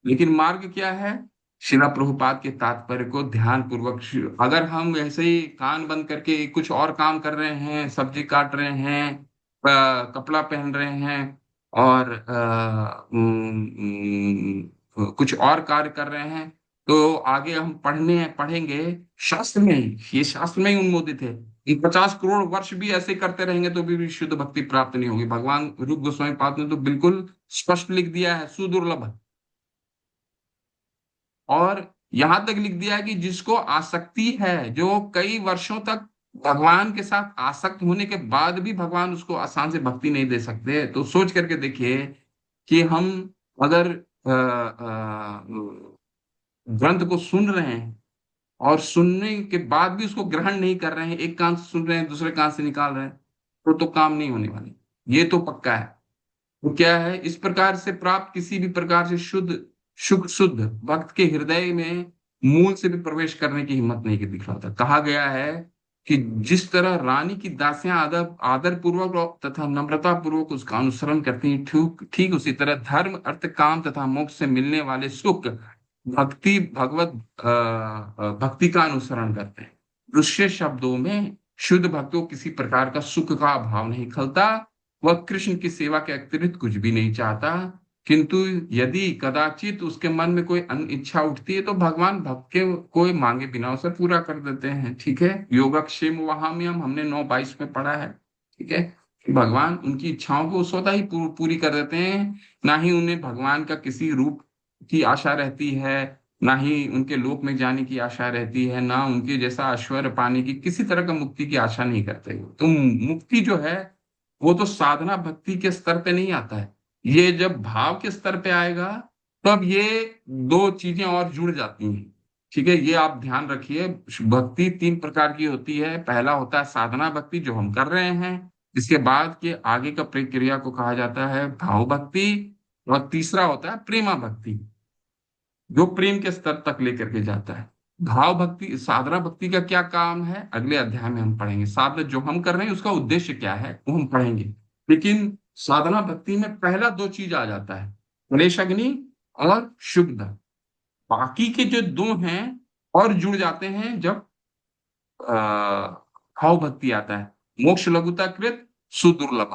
लेकिन मार्ग क्या है? शिला प्रभुपाद के तात्पर्य को ध्यान पूर्वक, अगर हम ऐसे ही कान बंद करके कुछ और काम कर रहे हैं, सब्जी काट रहे हैं, कपड़ा पहन रहे हैं और कुछ और कार्य कर रहे हैं, तो आगे हम पढ़ेंगे शास्त्र में ही, ये शास्त्र में ही उन्मोदित है। 50 करोड़ वर्ष भी ऐसे करते रहेंगे तो भी शुद्ध भक्ति प्राप्त नहीं होगी। भगवान रूप गोस्वामी पाद ने तो बिल्कुल स्पष्ट लिख दिया है, सुदुर्लभ। और यहां तक लिख दिया है कि जिसको आसक्ति है, जो कई वर्षों तक भगवान के साथ आसक्त होने के बाद भी भगवान उसको आसान से भक्ति नहीं दे सकते। तो सोच करके देखिए कि हम अगर ग्रंथ को सुन रहे हैं और सुनने के बाद भी उसको ग्रहण नहीं कर रहे हैं, एक कान से सुन रहे हैं दूसरे कान से निकाल रहे हैं, तो काम नहीं होने वाली। ये तो पक्का है। तो क्या है, इस प्रकार से प्राप्त किसी भी प्रकार से शुद्ध भक्त के हृदय में मूल से भी प्रवेश करने की हिम्मत नहीं दिखलाता। कहा गया है कि जिस तरह रानी की दासियां आदर पूर्वक तथा नम्रता पूर्वक उसका अनुसरण करती हैं, ठीक उसी तरह धर्म, अर्थ, काम तथा मोक्ष से मिलने वाले सुख भक्ति का अनुसरण करते हैं। दूसरे शब्दों में, शुद्ध भक्त को किसी प्रकार का सुख का अभाव नहीं खलता। वह कृष्ण की सेवा के अतिरिक्त कुछ भी नहीं चाहता, किंतु यदि कदाचित उसके मन में कोई अन्य इच्छा उठती है तो भगवान भक्त के कोई मांगे बिना उसे पूरा कर देते हैं। ठीक है, योगक्षेम वहाम्यम हमने 9:22 में पढ़ा है। ठीक है, कि भगवान उनकी इच्छाओं को स्वतः ही पूरी कर देते हैं। ना ही उन्हें भगवान का किसी रूप की आशा रहती है, ना ही उनके लोक में जाने की आशा रहती है, ना उनके जैसा ऐश्वर्य पाने की, किसी तरह का मुक्ति की आशा नहीं करते। तो मुक्ति जो है वो तो साधना भक्ति के स्तर पे नहीं आता है, ये जब भाव के स्तर पे आएगा तब ये दो चीजें और जुड़ जाती हैं। ठीक है, ये आप ध्यान रखिए। भक्ति 3 प्रकार की होती है। पहला होता है साधना भक्ति जो हम कर रहे हैं, इसके बाद के आगे का प्रक्रिया को कहा जाता है भाव भक्ति, और तीसरा होता है प्रेमा भक्ति जो प्रेम के स्तर तक लेकर के जाता है। भाव भक्ति साधना भक्ति का क्या काम है अगले अध्याय में हम पढ़ेंगे। साधना जो हम कर रहे हैं उसका उद्देश्य क्या है वो हम पढ़ेंगे। लेकिन साधना भक्ति में पहला 2 चीज आ जाता है, क्लेश अग्नि और शुद्ध। बाकी के जो 2 हैं और जुड़ जाते हैं जब भाव भक्ति आता है। मोक्ष लघुता कृत सुदुर्लभ।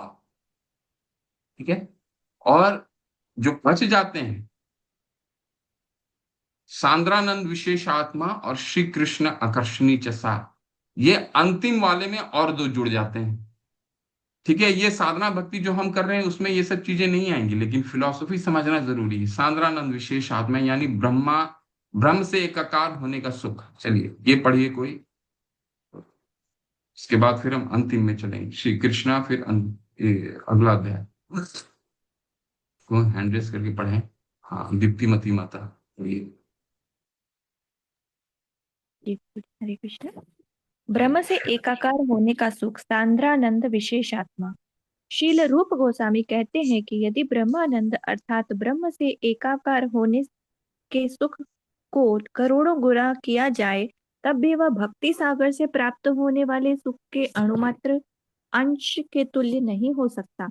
ठीक है, और जो बच जाते हैं सांद्रानंद विशेष आत्मा और श्री कृष्ण आकर्षणी चसा, ये अंतिम वाले में और 2 जुड़ जाते हैं। ठीक है, ये साधना भक्ति जो हम कर रहे हैं उसमें ये सब चीजें नहीं आएंगी, लेकिन फिलॉसफी समझना जरूरी है। सांद्रानंद विशेष आत्मा यानी ब्रह्म से एकाकार होने का सुख। चलिए ये पढ़िए कोई, इसके बाद फिर हम अंतिम में चलेंगे श्री कृष्णा, फिर अगला अध्याय को हैंड रेस करके पढ़े। हाँ, दीप्तिमती माता। ये हरे कृष्ण। ब्रह्म से एकाकार होने का सुख सांद्रानंद विशेषात्मा। शील रूप गोस्वामी कहते हैं कि यदि ब्रह्मानंद अर्थात ब्रह्म से एकाकार होने के सुख को करोड़ों गुना किया जाए तब भी वह भक्ति सागर से प्राप्त होने वाले सुख के अणुमात्र अंश के तुल्य नहीं हो सकता।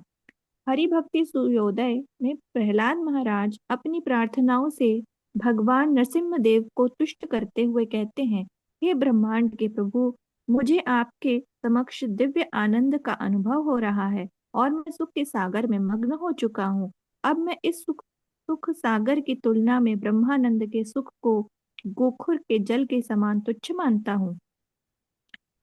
हरि भक्ति सूर्योदय में प्रहलाद महाराज अपनी प्रार्थनाओं से भगवान नरसिम्हा देव को तुष्ट करते हुए कहते हैं, हे ब्रह्मांड के प्रभु, मुझे आपके समक्ष दिव्य आनंद का अनुभव हो रहा है और मैं सुख के सागर में मग्न हो चुका हूँ। अब मैं इस सुख सागर की तुलना में ब्रह्मानंद के सुख को गोखुर के जल के समान तुच्छ मानता हूँ।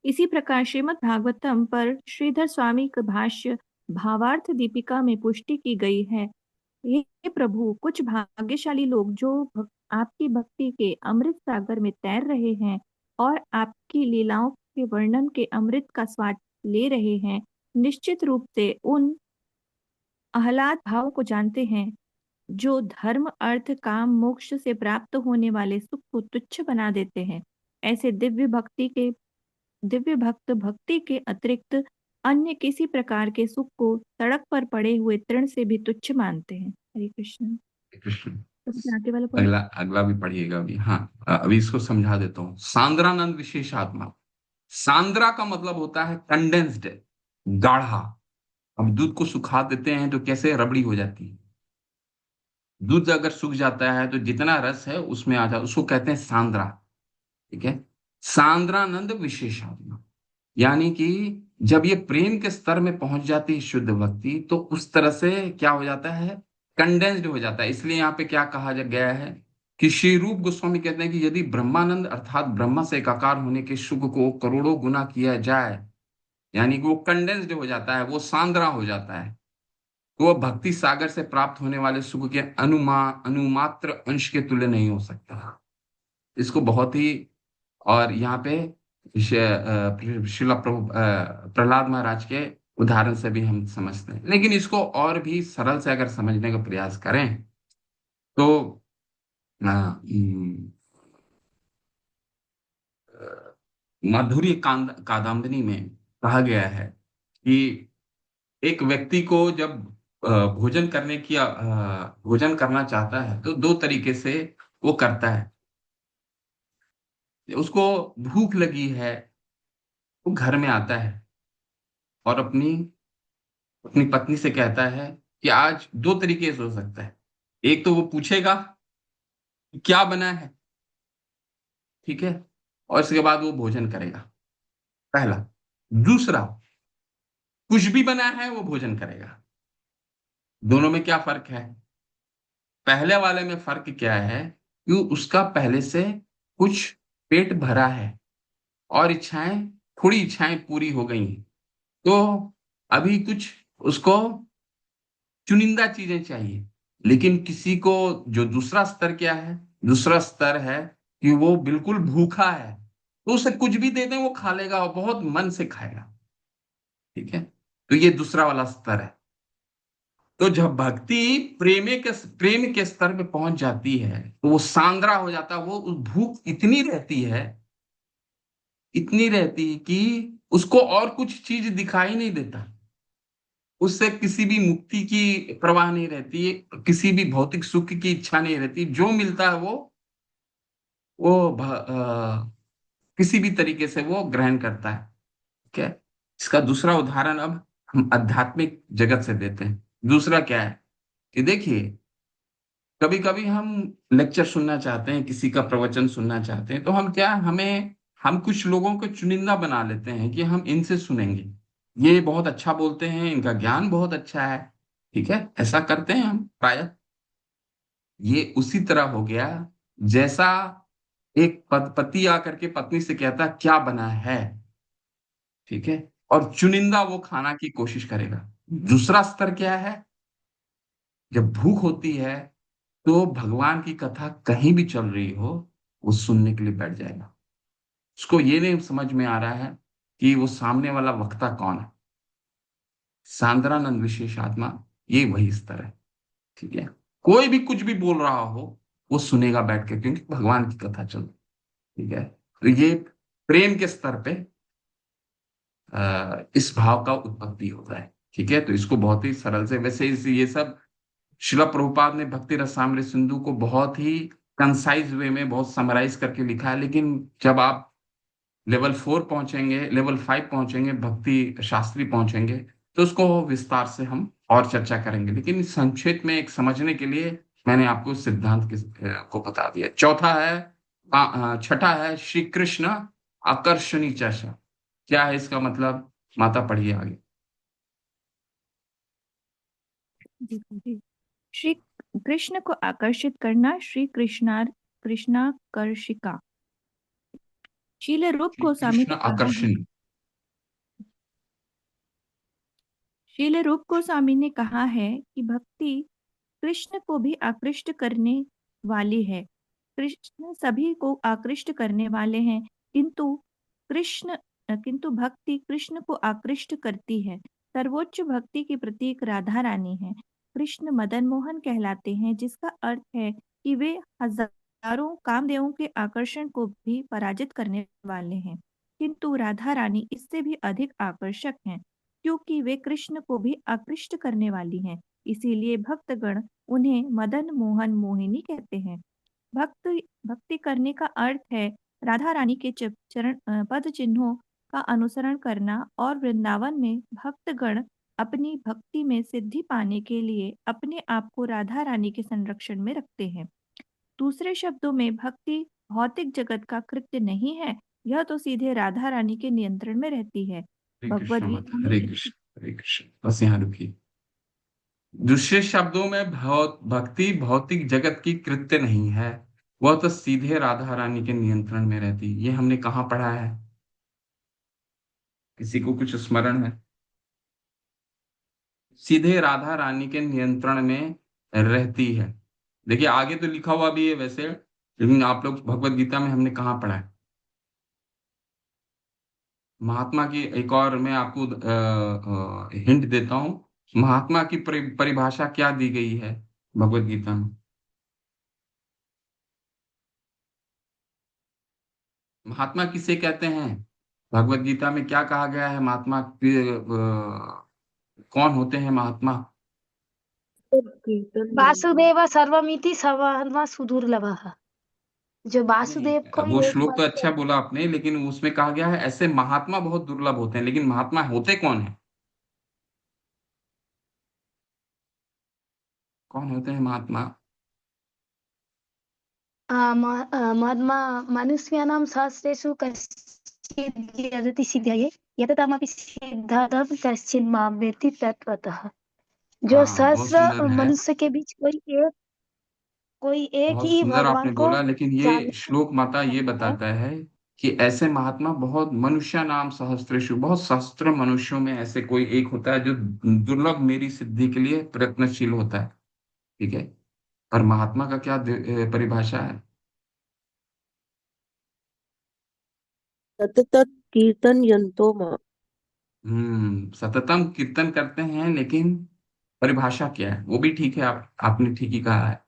इसी प्रकार श्रीमद् भागवतम पर श्रीधर स्वामी का भाष्य भावार्थ दीपिका में पुष्टि की गई है। हे प्रभु, कुछ भाग्यशाली लोग जो आपकी भक्ति के अमृत सागर में तैर रहे हैं और आपकी लीलाओं के वर्णन के अमृत का स्वाद ले रहे हैं, निश्चित रूप से उन आह्लाद भाव को जानते हैं जो धर्म अर्थ काम मोक्ष से प्राप्त होने वाले सुख को तुच्छ बना देते हैं। ऐसे दिव्य भक्त भक्ति के अतिरिक्त अन्य किसी प्रकार के सुख को सड़क पर पड़े हुए तृण से भी तुच्छ मानते हैं। हरे कृष्ण। कृष्ण तो आगे वाला पढ़ो। अगला भी पढ़िएगा अभी। हाँ, अभी इसको समझा देता हूँ। सांद्रानंद विशेष आत्मा। सांद्रा का मतलब होता है कंडेंस्ड, गाढ़ा। हम दूध को सुखा देते हैं तो कैसे रबड़ी हो जाती है। दूध अगर सूख जाता है तो जितना रस है उसमें आ जाता, उसको कहते हैं सांद्रा। ठीक है, सांद्रानंद विशेष आत्मा यानी कि जब ये प्रेम के स्तर में पहुंच जाती है शुद्ध भक्ति, तो उस तरह से क्या हो जाता है, कंडेंस्ड हो जाता है। इसलिए यहाँ पे क्या कहा गया है कि श्री रूप गोस्वामी कहते हैं कि यदि ब्रह्मानंद अर्थात ब्रह्मा से एकाकार होने के सुख को करोड़ों गुना किया जाए, यानी कि वो कंडेंस्ड हो जाता है, वो सांद्रा हो जाता है, तो वो भक्ति सागर से प्राप्त होने वाले सुख के अनुमात्र अंश के तुल्य नहीं हो सकता। इसको बहुत ही, और यहाँ पे शिला प्रहलाद महाराज के उदाहरण से भी हम समझते हैं। लेकिन इसको और भी सरल से अगर समझने का प्रयास करें तो माधुर्य कादम्बनी में कहा गया है कि एक व्यक्ति को जब भोजन करना चाहता है तो 2 तरीके से वो करता है। उसको भूख लगी है, वो घर में आता है और अपनी अपनी पत्नी से कहता है कि आज 2 तरीके से हो सकता है। एक तो वो पूछेगा कि क्या बना है, ठीक है, और इसके बाद वो भोजन करेगा, पहला। दूसरा, कुछ भी बना है वो भोजन करेगा। दोनों में क्या फर्क है? पहले वाले में फर्क क्या है कि उसका पहले से कुछ पेट भरा है और इच्छाएं, थोड़ी इच्छाएं पूरी हो गई हैं, तो अभी कुछ उसको चुनिंदा चीजें चाहिए। लेकिन किसी को जो दूसरा स्तर क्या है, दूसरा स्तर है कि वो बिल्कुल भूखा है, तो उसे कुछ भी दे दें वो खा लेगा और बहुत मन से खाएगा। ठीक है, तो ये दूसरा वाला स्तर है। तो जब भक्ति प्रेम के स्तर पे पहुंच जाती है तो वो सांद्रा हो जाता है, वो भूख इतनी रहती है कि उसको और कुछ चीज दिखाई नहीं देता, उससे किसी भी मुक्ति की परवाह नहीं रहती है, किसी भी भौतिक सुख की इच्छा नहीं रहती, जो मिलता है वो किसी भी तरीके से वो ग्रहण करता है। ठीक है, इसका दूसरा उदाहरण अब हम आध्यात्मिक जगत से देते हैं। दूसरा क्या है कि देखिए, कभी कभी हम लेक्चर सुनना चाहते हैं, किसी का प्रवचन सुनना चाहते हैं, तो हम कुछ लोगों को चुनिंदा बना लेते हैं कि हम इनसे सुनेंगे, ये बहुत अच्छा बोलते हैं, इनका ज्ञान बहुत अच्छा है। ठीक है, ऐसा करते हैं हम प्रायः। ये उसी तरह हो गया जैसा एक पति आकर के पत्नी से कहता क्या बना है। ठीक है, और चुनिंदा वो खाना की कोशिश करेगा। दूसरा स्तर क्या है, जब भूख होती है तो भगवान की कथा कहीं भी चल रही हो वो सुनने के लिए बैठ जाएगा। उसको ये नहीं समझ में आ रहा है कि वो सामने वाला वक्ता कौन है। सांद्रानंद विशेष आत्मा ये वही स्तर है। ठीक है, कोई भी कुछ भी बोल रहा हो वो सुनेगा बैठ के, क्योंकि भगवान की कथा चल रही। ठीक है, तो ये प्रेम के स्तर पे इस भाव का उत्पत्ति होता है। ठीक है, तो इसको बहुत ही सरल से, वैसे ये सब शिला प्रभुपाद ने भक्ति रसामृत सिंधु को बहुत ही कंसाइज वे में बहुत समराइज करके लिखा है। लेकिन जब आप लेवल 4 पहुंचेंगे, लेवल 5 पहुंचेंगे, भक्ति शास्त्री पहुंचेंगे, तो उसको विस्तार से हम और चर्चा करेंगे। लेकिन संक्षेप में एक समझने के लिए मैंने आपको सिद्धांत को बता दिया। चौथा है, छठा है श्री कृष्ण आकर्षणी चर्चा। क्या है इसका मतलब, माता पढ़िए आगे। जी जी। श्री कृष्ण को आकर्षित करना, श्री कृष्णाकर्षिका। शील रूप श्री गोस्वामी कृष्ण ने कहा है, आकर्षण। शील रूप गोस्वामी ने कहा है कि भक्ति कृष्ण को भी आकृष्ट करने वाली है। कृष्ण सभी को आकृष्ट करने वाले हैं, किंतु भक्ति कृष्ण को आकृष्ट करती है। सर्वोच्च भक्ति की प्रतीक राधा रानी है। कृष्ण मदन मोहन कहलाते हैं, जिसका अर्थ है कि वे हजारों कामदेवों के आकर्षण को भी पराजित करने वाले हैं। किंतु राधा रानी इससे भी अधिक आकर्षक हैं, क्योंकि वे कृष्ण को भी आकृष्ट करने वाली हैं। इसीलिए भक्तगण उन्हें मदन मोहन मोहिनी कहते हैं। भक्ति करने का अर्थ है राधा रानी के पद चिन्हों का अनुसरण करना, और वृंदावन में भक्तगण अपनी भक्ति में सिद्धि पाने के लिए अपने आप को राधा रानी के संरक्षण में रखते हैं। दूसरे शब्दों में, भक्ति भौतिक जगत का कृत्य नहीं है, यह तो सीधे राधा रानी के नियंत्रण में रहती है। हरे भगवद कृष्ण माता, गीता में हरे कृष्ण, हरे कृष्ण। बस यहाँ रुकिए। दूसरे शब्दों में भक्ति भौतिक जगत की कृत्य नहीं है, वह तो सीधे राधा रानी के नियंत्रण में रहती। ये हमने कहाँ पढ़ा है, किसी को कुछ स्मरण है? सीधे राधा रानी के नियंत्रण में रहती है। देखिए आगे तो लिखा हुआ भी है वैसे, लेकिन आप लोग भगवत गीता में हमने कहाँ पढ़ा है? महात्मा की एक और मैं आपको हिंट देता हूँ। महात्मा की परिभाषा क्या दी गई है भगवत गीता में? महात्मा किसे कहते हैं? भगवत गीता में क्या कहा गया है महात्मा कौन होते हैं महात्मा? वासुदेव सर्वमिति सर्वधर्मा सुदुर्लभः। जो वासुदेव को नहीं, वो ही श्लोक तो एकमात्र अच्छा बोला आपने, लेकिन उसमें कहा गया है ऐसे महात्मा बहुत दुर्लभ होते हैं। लेकिन महात्मा होते कौन है? कौन होते हैं महात्मा? महात्मा मनुष्याणां सहस्रेषु कश्चित् यदति सिद्धये यततामपि सिद्धार्थं कश्चित् मां वेत्ति तत्त्वतः। जो हाँ, बहुत सुंदर सहस्र है। मनुष्य के बीच कोई एक कोई एक बहुत ही सुंदर भगवान आपने को बोला, लेकिन ये जानने श्लोक माता ये सकता है। बताता है कि ऐसे महात्मा बहुत, मनुष्य नाम सहस्त्रेषु, बहुत सहस्त्र मनुष्यों में ऐसे कोई एक होता है जो दुर्लभ मेरी सिद्धि के लिए प्रयत्नशील होता है। ठीक है। पर महात्मा का क्या परिभाषा है? सतत कीर्तन यंतो मां। सततम कीर्तन करते हैं, लेकिन परिभाषा क्या है? वो भी ठीक है, आपने ठीक ही कहा है।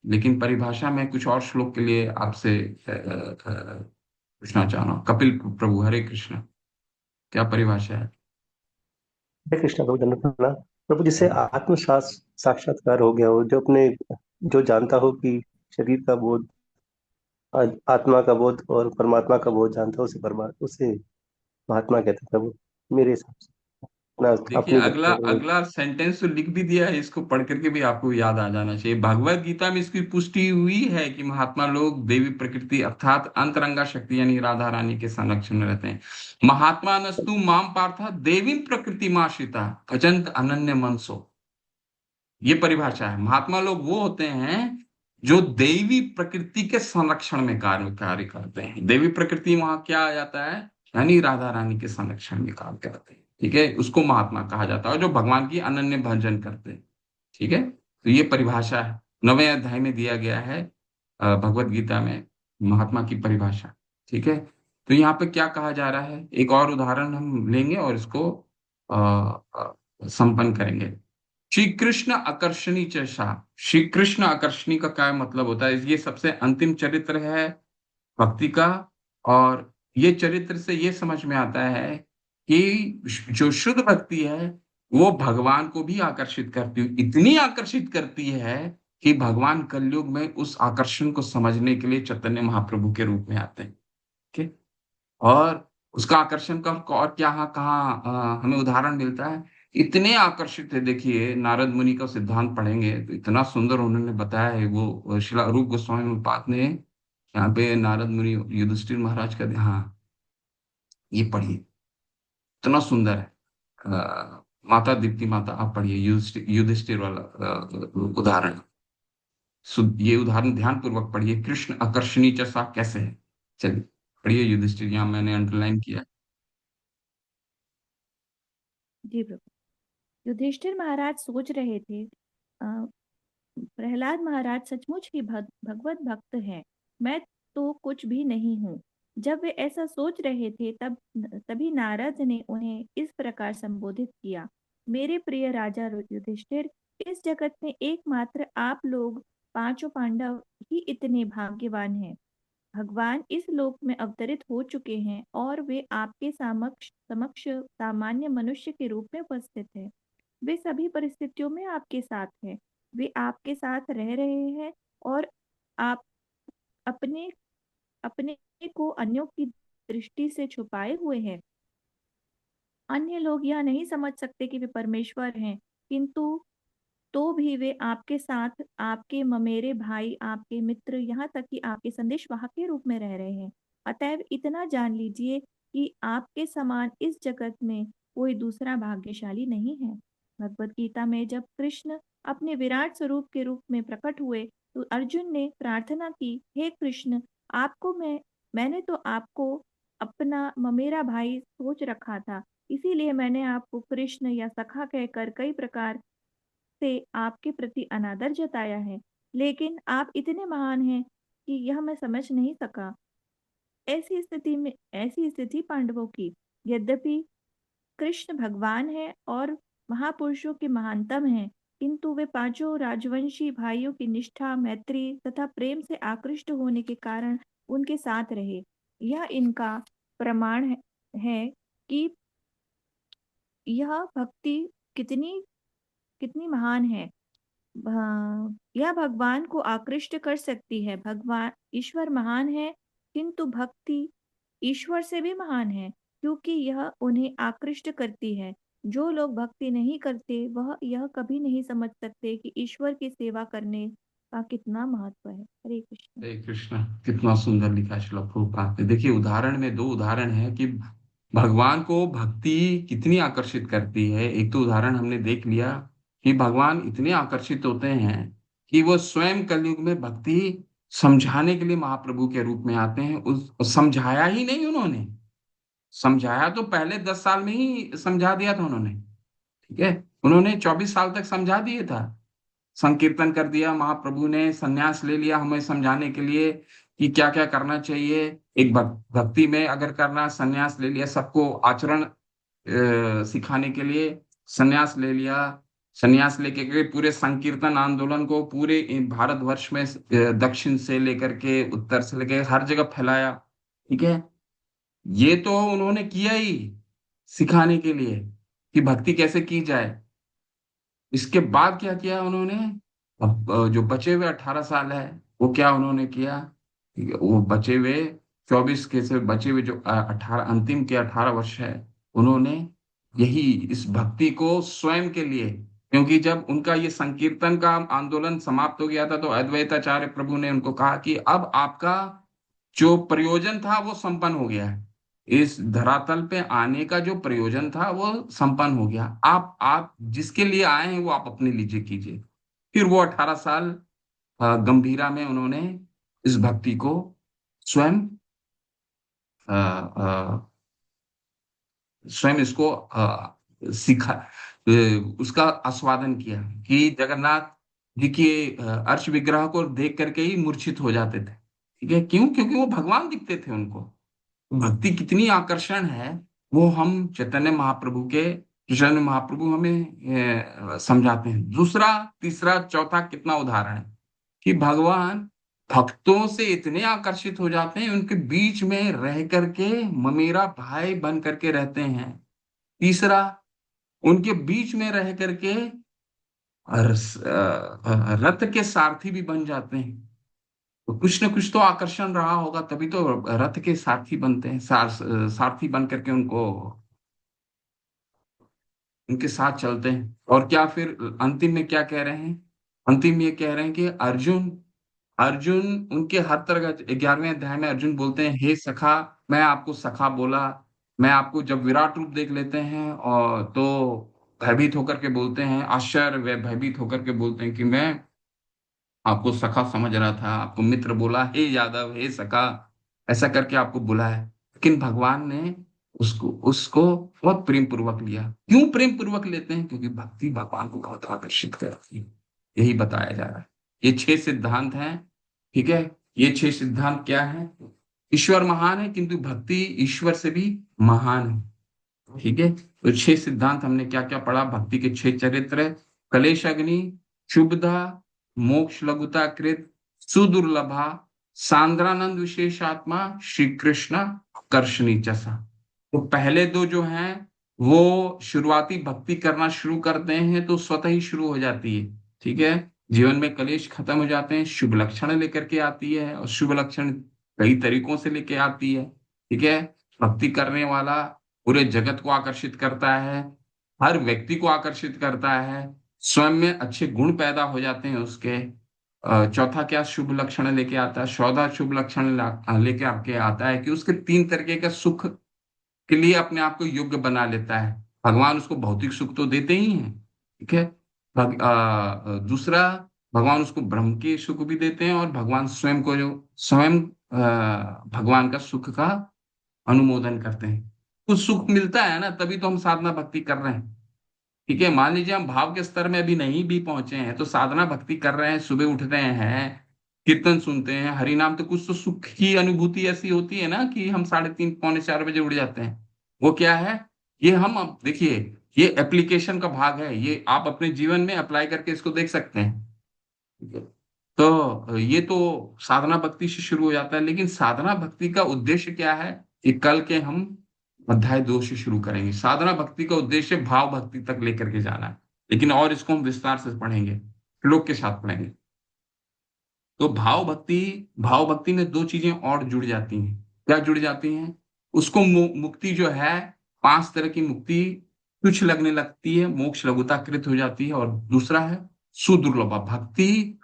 लेकिन परिभाषा में कुछ और श्लोक के लिए आपसे पूछना चाह रहा हूँ। कपिल प्रभु, हरे कृष्ण, क्या परिभाषा है? हरे कृष्णा प्रभु, दंडवत प्रणाम। प्रभु, जिसे आत्म साक्षात्कार हो गया हो, जो अपने, जो जानता हो कि शरीर का बोध, आत्मा का बोध और परमात्मा का बोध जानता हो, उसे महात्मा कहते हैं प्रभु, मेरे हिसाब से। अपना देखिए, अपनी अगला व्याख्या करूँ। अगला सेंटेंस तो लिख भी दिया है, इसको पढ़ करके भी आपको याद आ जाना चाहिए। भगवत गीता में इसकी पुष्टि हुई है कि महात्मा लोग देवी प्रकृति अर्थात अंतरंगा शक्ति यानी राधा रानी के संरक्षण में रहते हैं। महात्मा नस्तु माम पार्था देवी प्रकृति माश्रिता भजंत अनन्य मनसो, ये परिभाषा है। महात्मा लोग वो होते हैं जो देवी प्रकृति के संरक्षण में कार्य कार्य करते हैं। देवी प्रकृति वहां क्या आ जाता है? यानी राधा रानी के संरक्षण में कार्य करते हैं। ठीक है, उसको महात्मा कहा जाता है, जो भगवान की अनन्य भजन करते हैं। ठीक है, तो ये परिभाषा है, 9वें अध्याय में दिया गया है भगवत गीता में, महात्मा की परिभाषा। ठीक है, तो यहाँ पे क्या कहा जा रहा है, एक और उदाहरण हम लेंगे और इसको संपन्न करेंगे। श्री कृष्ण आकर्षणी चर्चा। श्री कृष्ण आकर्षणी का क्या मतलब होता है? ये सबसे अंतिम चरित्र है भक्ति का, और ये चरित्र से ये समझ में आता है कि जो शुद्ध भक्ति है वो भगवान को भी आकर्षित करती है, इतनी आकर्षित करती है कि भगवान कलयुग में उस आकर्षण को समझने के लिए चैतन्य महाप्रभु के रूप में आते हैं। ठीक है, और उसका आकर्षण का और क्या कहाँ हमें उदाहरण मिलता है? इतने आकर्षित है। देखिए, नारद मुनि का सिद्धांत पढ़ेंगे तो इतना सुंदर उन्होंने बताया है। वो श्रील रूप गोस्वामी पाद ने यहाँ पे नारद मुनि युधिष्ठिर महाराज का, हाँ, ये पढ़िए, इतना सुंदर है। माता दीप्ति माता, आप पढ़िए युधिष्ठिर युधिष्ठिर वाला उदाहरण। ये उदाहरण ध्यान पूर्वक पढ़िए। कृष्ण आकर्षणी चसा कैसे है? चलिए पढ़िए युधिष्ठिर, यहाँ मैंने अंडरलाइन किया। जी प्रभु। युधिष्ठिर महाराज सोच रहे थे, प्रहलाद महाराज सचमुच ही भगवत भक्त हैं, मैं तो कुछ भी नहीं हूँ। जब वे ऐसा सोच रहे थे तभी नारद ने उन्हें इस प्रकार संबोधित किया। मेरे प्रिय राजा युधिष्ठिर, इस जगत में एकमात्र आप लोग पांचों पांडव ही इतने भाग्यवान हैं। भगवान इस लोक में अवतरित हो चुके हैं और वे आपके समक्ष समक्ष सामान्य मनुष्य के रूप में उपस्थित हैं। वे सभी परिस्थितियों में आपके साथ हैं। वे आपके साथ रह रहे हैं और आप अपने अपने को अन्यों की दृष्टि से छुपाए हुए हैं। अन्य लोग यह नहीं समझ सकते कि वे परमेश्वर हैं, किंतु तो भी वे आपके साथ, आपके ममेरे भाई, आपके मित्र, यहाँ तक कि आपके संदेशवाहक के रूप में रह रहे हैं। अतएव इतना जान लीजिए कि आपके समान इस जगत में कोई दूसरा भाग्यशाली नहीं है। भगवत गीता में जब कृष्ण अपने विराट स्वरूप के रूप में प्रकट हुए तो अर्जुन ने प्रार्थना की, हे कृष्ण, आपको मैंने तो आपको अपना ममेरा भाई सोच रखा था, इसीलिए मैंने आपको कृष्ण या सखा कहकर कई प्रकार से आपके प्रति अनादर जताया है। लेकिन आप इतने महान हैं कि यह मैं समझ नहीं सका। ऐसी स्थिति पांडवों की, यद्यपि कृष्ण भगवान है और महापुरुषों के महानतम हैं, किंतु वे पांचों राजवंशी भाइयों की निष्ठा, मैत्री तथा प्रेम से आकृष्ट होने के कारण उनके साथ रहे। यह इनका प्रमाण है कि यह भक्ति कितनी कितनी महान है। यह भगवान को आकृष्ट कर सकती है। भगवान ईश्वर महान है, किंतु भक्ति ईश्वर से भी महान है, क्योंकि यह उन्हें आकृष्ट करती है। जो लोग भक्ति नहीं करते वह यह कभी नहीं समझ सकते कि ईश्वर की सेवा करने का कितना महत्व है। हरे कृष्ण। हरे कृष्ण, कितना सुंदर लिखा श्लोक प्रभुपाद ने। देखिए, उदाहरण में 2 उदाहरण है कि भगवान को भक्ति कितनी आकर्षित करती है। एक तो उदाहरण हमने देख लिया कि भगवान इतने आकर्षित होते हैं कि वो स्वयं कलयुग में भक्ति समझाने के लिए महाप्रभु के रूप में आते हैं। उस समझाया ही नहीं उन्होंने, समझाया तो पहले 10 साल में ही समझा दिया था उन्होंने, ठीक है। उन्होंने 24 साल तक समझा दिया था, संकीर्तन कर दिया, महाप्रभु ने संन्यास ले लिया हमें समझाने के लिए कि क्या क्या करना चाहिए। एक भक्ति में अगर करना, संन्यास ले लिया, सबको आचरण सिखाने के लिए संन्यास ले लिया। संन्यास लेके के पूरे संकीर्तन आंदोलन को पूरे भारतवर्ष में दक्षिण से लेकर के उत्तर से लेकर हर जगह फैलाया, ठीक है। ये तो उन्होंने किया ही सिखाने के लिए कि भक्ति कैसे की जाए। इसके बाद क्या किया उन्होंने, अब जो बचे हुए 18 साल है वो क्या उन्होंने किया, वो बचे हुए 24 के से बचे हुए जो 18 अंतिम के 18 वर्ष है, उन्होंने यही इस भक्ति को स्वयं के लिए, क्योंकि जब उनका ये संकीर्तन का आंदोलन समाप्त हो गया था तो अद्वैताचार्य प्रभु ने उनको कहा कि अब आपका जो प्रयोजन था वो संपन्न हो गया है, इस धरातल पे आने का जो प्रयोजन था वो संपन्न हो गया, आप जिसके लिए आए हैं वो आप अपने लीजिए कीजिए। फिर वो 18 साल गंभीरा में उन्होंने इस भक्ति को स्वयं अ, अ, स्वयं इसको सीखा, उसका आस्वादन किया कि जगन्नाथ जी के अर्श विग्रह को देख करके ही मूर्छित हो जाते थे, ठीक है। क्यों? क्योंकि वो भगवान दिखते थे उनको। भक्ति कितनी आकर्षण है वो हम चैतन्य महाप्रभु के, चैतन्य महाप्रभु हमें समझाते हैं। दूसरा तीसरा चौथा कितना उदाहरण है कि भगवान भक्तों से इतने आकर्षित हो जाते हैं, उनके बीच में रह करके ममेरा भाई बन करके रहते हैं। तीसरा, उनके बीच में रह करके रथ के सारथी भी बन जाते हैं। तो कुछ न कुछ तो आकर्षण रहा होगा, तभी तो रथ के सारथी बनते हैं, सारथी बन करके उनके साथ चलते हैं। और क्या फिर अंतिम में क्या कह रहे हैं, अंतिम में ये कह रहे हैं कि अर्जुन अर्जुन उनके हर तरह का 11वें अध्याय में अर्जुन बोलते हैं, हे सखा, मैं आपको सखा बोला। मैं आपको जब विराट रूप देख लेते हैं और तो भयभीत होकर के बोलते हैं, आश्चर्य व भयभीत होकर के बोलते हैं कि मैं आपको सखा समझ रहा था, आपको मित्र बोला, हे यादव, हे सखा, ऐसा करके आपको बुलाया। लेकिन भगवान ने उसको उसको बहुत प्रेम पूर्वक लिया। क्यों प्रेम पूर्वक लेते हैं? क्योंकि भक्ति भगवान को बहुत आकर्षित करती है। यही बताया जा रहा है। ये 6 सिद्धांत हैं, ठीक है। ये 6 सिद्धांत क्या है? ईश्वर महान है किंतु भक्ति ईश्वर से भी महान है, ठीक है। तो 6 सिद्धांत हमने क्या क्या पढ़ा? भक्ति के 6 चरित्र, कलेश अग्नि, शुभदा, मोक्ष लघुता कृत, सुदुर्लभा, सांद्रानंद विशेषात्मा, श्री कृष्ण कर्षणी चसा। तो पहले दो जो हैं वो शुरुआती भक्ति करना शुरू करते हैं तो स्वतः ही शुरू हो जाती है, ठीक है। जीवन में कलेश खत्म हो जाते हैं, शुभ लक्षण लेकर के आती है, और शुभ लक्षण कई तरीकों से लेके आती है, ठीक है। भक्ति करने वाला पूरे जगत को आकर्षित करता है, हर व्यक्ति को आकर्षित करता है, स्वयं में अच्छे गुण पैदा हो जाते हैं उसके। चौथा क्या शुभ लक्षण लेके आता है? चौथा शुभ लक्षण लेके आपके आता है कि उसके 3 तरीके का सुख के लिए अपने आप को योग्य बना लेता है। भगवान उसको भौतिक सुख तो देते ही हैं, ठीक है। दूसरा, भगवान उसको ब्रह्म के सुख भी देते हैं, और भगवान स्वयं को जो स्वयं भगवान का सुख का अनुमोदन करते हैं। कुछ सुख मिलता है ना, तभी तो हम साधना भक्ति कर रहे हैं, ठीक है। मान लीजिए हम भाव के स्तर में अभी नहीं भी पहुंचे हैं तो साधना भक्ति कर रहे हैं, सुबह उठ रहे हैं, कीर्तन सुनते हैं, हरि नाम, तो कुछ तो सुख की अनुभूति ऐसी होती है ना कि हम 3:30 पौने 4 बजे उठ जाते हैं। वो क्या है? ये हम अब देखिए, ये एप्लीकेशन का भाग है, ये आप अपने जीवन में अप्लाई करके इसको देख सकते हैं, ठीक है? तो ये तो साधना भक्ति से शुरू हो जाता है। लेकिन साधना भक्ति का उद्देश्य क्या है, कि कल के हम अध्याय 2 से शुरू करेंगे। साधना भक्ति का उद्देश्य भाव भक्ति तक लेकर के जाना है, लेकिन और इसको हम विस्तार से पढ़ेंगे, श्लोक के साथ पढ़ेंगे। तो भाव भक्ति में 2 चीजें और जुड़ जाती हैं। क्या जुड़ जाती हैं? उसको मुक्ति जो है, 5 तरह की मुक्ति तुच्छ लगने लगती है, मोक्ष लघुताकृत हो जाती है। और दूसरा है सुदुर्लभ भक्ति।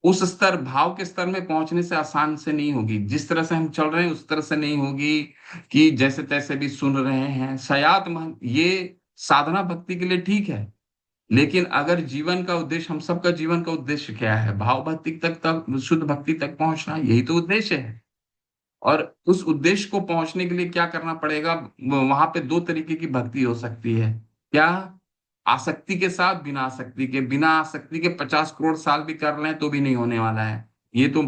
उस स्तर, भाव के स्तर में पहुंचने से आसान से नहीं होगी, जिस तरह से हम चल रहे हैं उस तरह से नहीं होगी कि जैसे तैसे भी सुन रहे हैं। ये साधना भक्ति के लिए ठीक है, लेकिन अगर जीवन का उद्देश्य, हम सबका जीवन का उद्देश्य क्या है? भाव भक्ति तक शुद्ध भक्ति तक पहुंचना, यही तो उद्देश्य है। और उस उद्देश्य को पहुंचने के लिए क्या करना पड़ेगा? वहां पे दो तरीके की भक्ति हो सकती है। क्या? आसक्ति के साथ, बिना आसक्ति के। बिना आसक्ति के 50 करोड़ साल भी कर लें तो भी नहीं होने वाला है। ये तो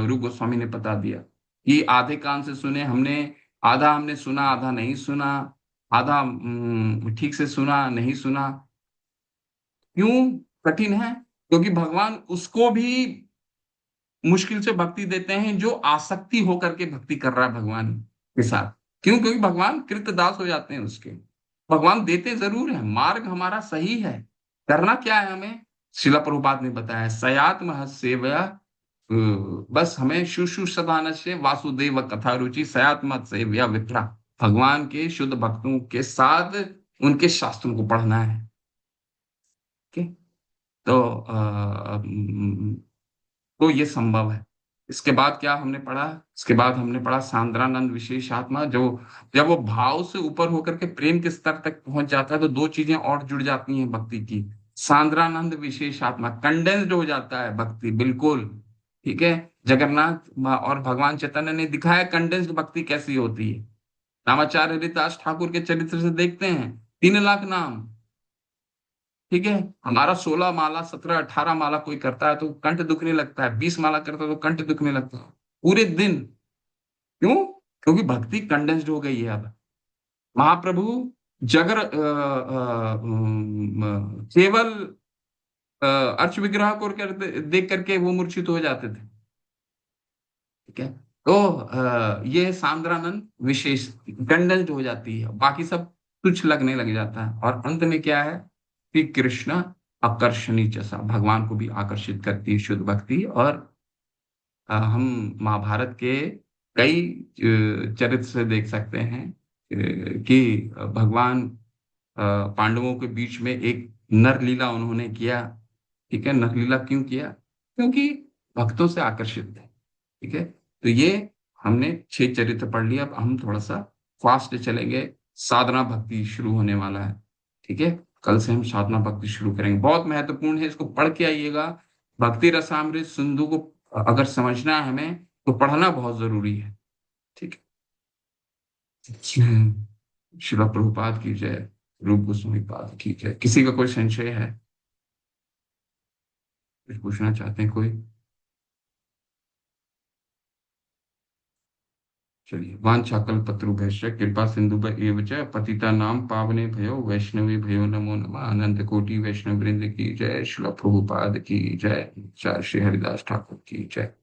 रूप गोस्वामी ने बता दिया कि आधे कान से सुने हमने, आधा हमने सुना, आधा नहीं सुना, आधा ठीक से सुना, नहीं सुना। क्यों कठिन है? क्योंकि भगवान उसको भी मुश्किल से भक्ति देते हैं जो आसक्ति होकर के भक्ति कर रहा है भगवान के साथ। क्यों? क्योंकि भगवान कृतदास हो जाते हैं उसके। भगवान देते जरूर है, मार्ग हमारा सही है, करना क्या है हमें? शिला प्रभुपाद ने बताया, सयात्म सेवया, बस हमें शुशु सदान से वासुदेव कथा रुचि सयात्म सेवया विप्रा। भगवान के शुद्ध भक्तों के साथ उनके शास्त्रों को पढ़ना है। ठीक है? तो तो ये संभव है। इसके बाद क्या हमने पढ़ा? इसके बाद हमने पढ़ा सांद्रानंद विशेष आत्मा। जो जब वो भाव से ऊपर होकर के प्रेम के स्तर तक पहुंच जाता है तो दो चीजें और जुड़ जाती हैं भक्ति की। सांद्रानंद विशेष आत्मा, कंडेंस्ड हो जाता है भक्ति बिल्कुल। ठीक है? जगन्नाथ और भगवान चैतन्य ने दिखाया कंडेंस्ड भक्ति कैसी होती है। रामाचार्य हरिदास ठाकुर के चरित्र से देखते हैं, 3 लाख नाम। ठीक है? हमारा 16 माला, 17, 18 माला कोई करता है तो कंठ दुखने लगता है, 20 माला करता है तो कंठ दुखने लगता है पूरे दिन। क्यों? क्योंकि भक्ति कंडेंस्ड हो गई है अब। महाप्रभु जगर केवल अर्च विग्रह को देख करके वो मूर्छित हो जाते थे। ठीक है? तो ये सांद्रानंद विशेष कंडेंस्ड हो जाती है, बाकी सब तुच्छ लगने लग जाता है। और अंत में क्या है कि कृष्ण आकर्षणी जैसा, भगवान को भी आकर्षित करती है शुद्ध भक्ति। और हम महाभारत के कई चरित्र से देख सकते हैं कि भगवान पांडवों के बीच में एक नरलीला उन्होंने किया। ठीक है? नरलीला क्यों किया? क्योंकि भक्तों से आकर्षित थे। ठीक है? तो ये हमने 6 चरित्र पढ़ लिया। अब हम थोड़ा सा फास्ट चलेंगे, साधना भक्ति शुरू होने वाला है। ठीक है? कल से हम साधना भक्ति शुरू करेंगे, बहुत महत्वपूर्ण है, इसको पढ़ के आइएगा। भक्ति रसामृत सिंधु को अगर समझना है हमें तो पढ़ना बहुत जरूरी है। ठीक है? शिला प्रभुपाद की जय, रूप गोस्वामी पाद की जय। किसी का कोई संशय है? कुछ पूछना चाहते हैं कोई? चलिए, वाञ्छाकल्पतरुभ्यश्च कृपा सिन्धुभ्य च पतितानां पावनेभ्यो वैष्णवेभ्यो नमो नमः। अनंत कोटि वैष्णव वृंद की जय। श्रील प्रभुपाद की जय। श्री हरिदास ठाकुर की जय।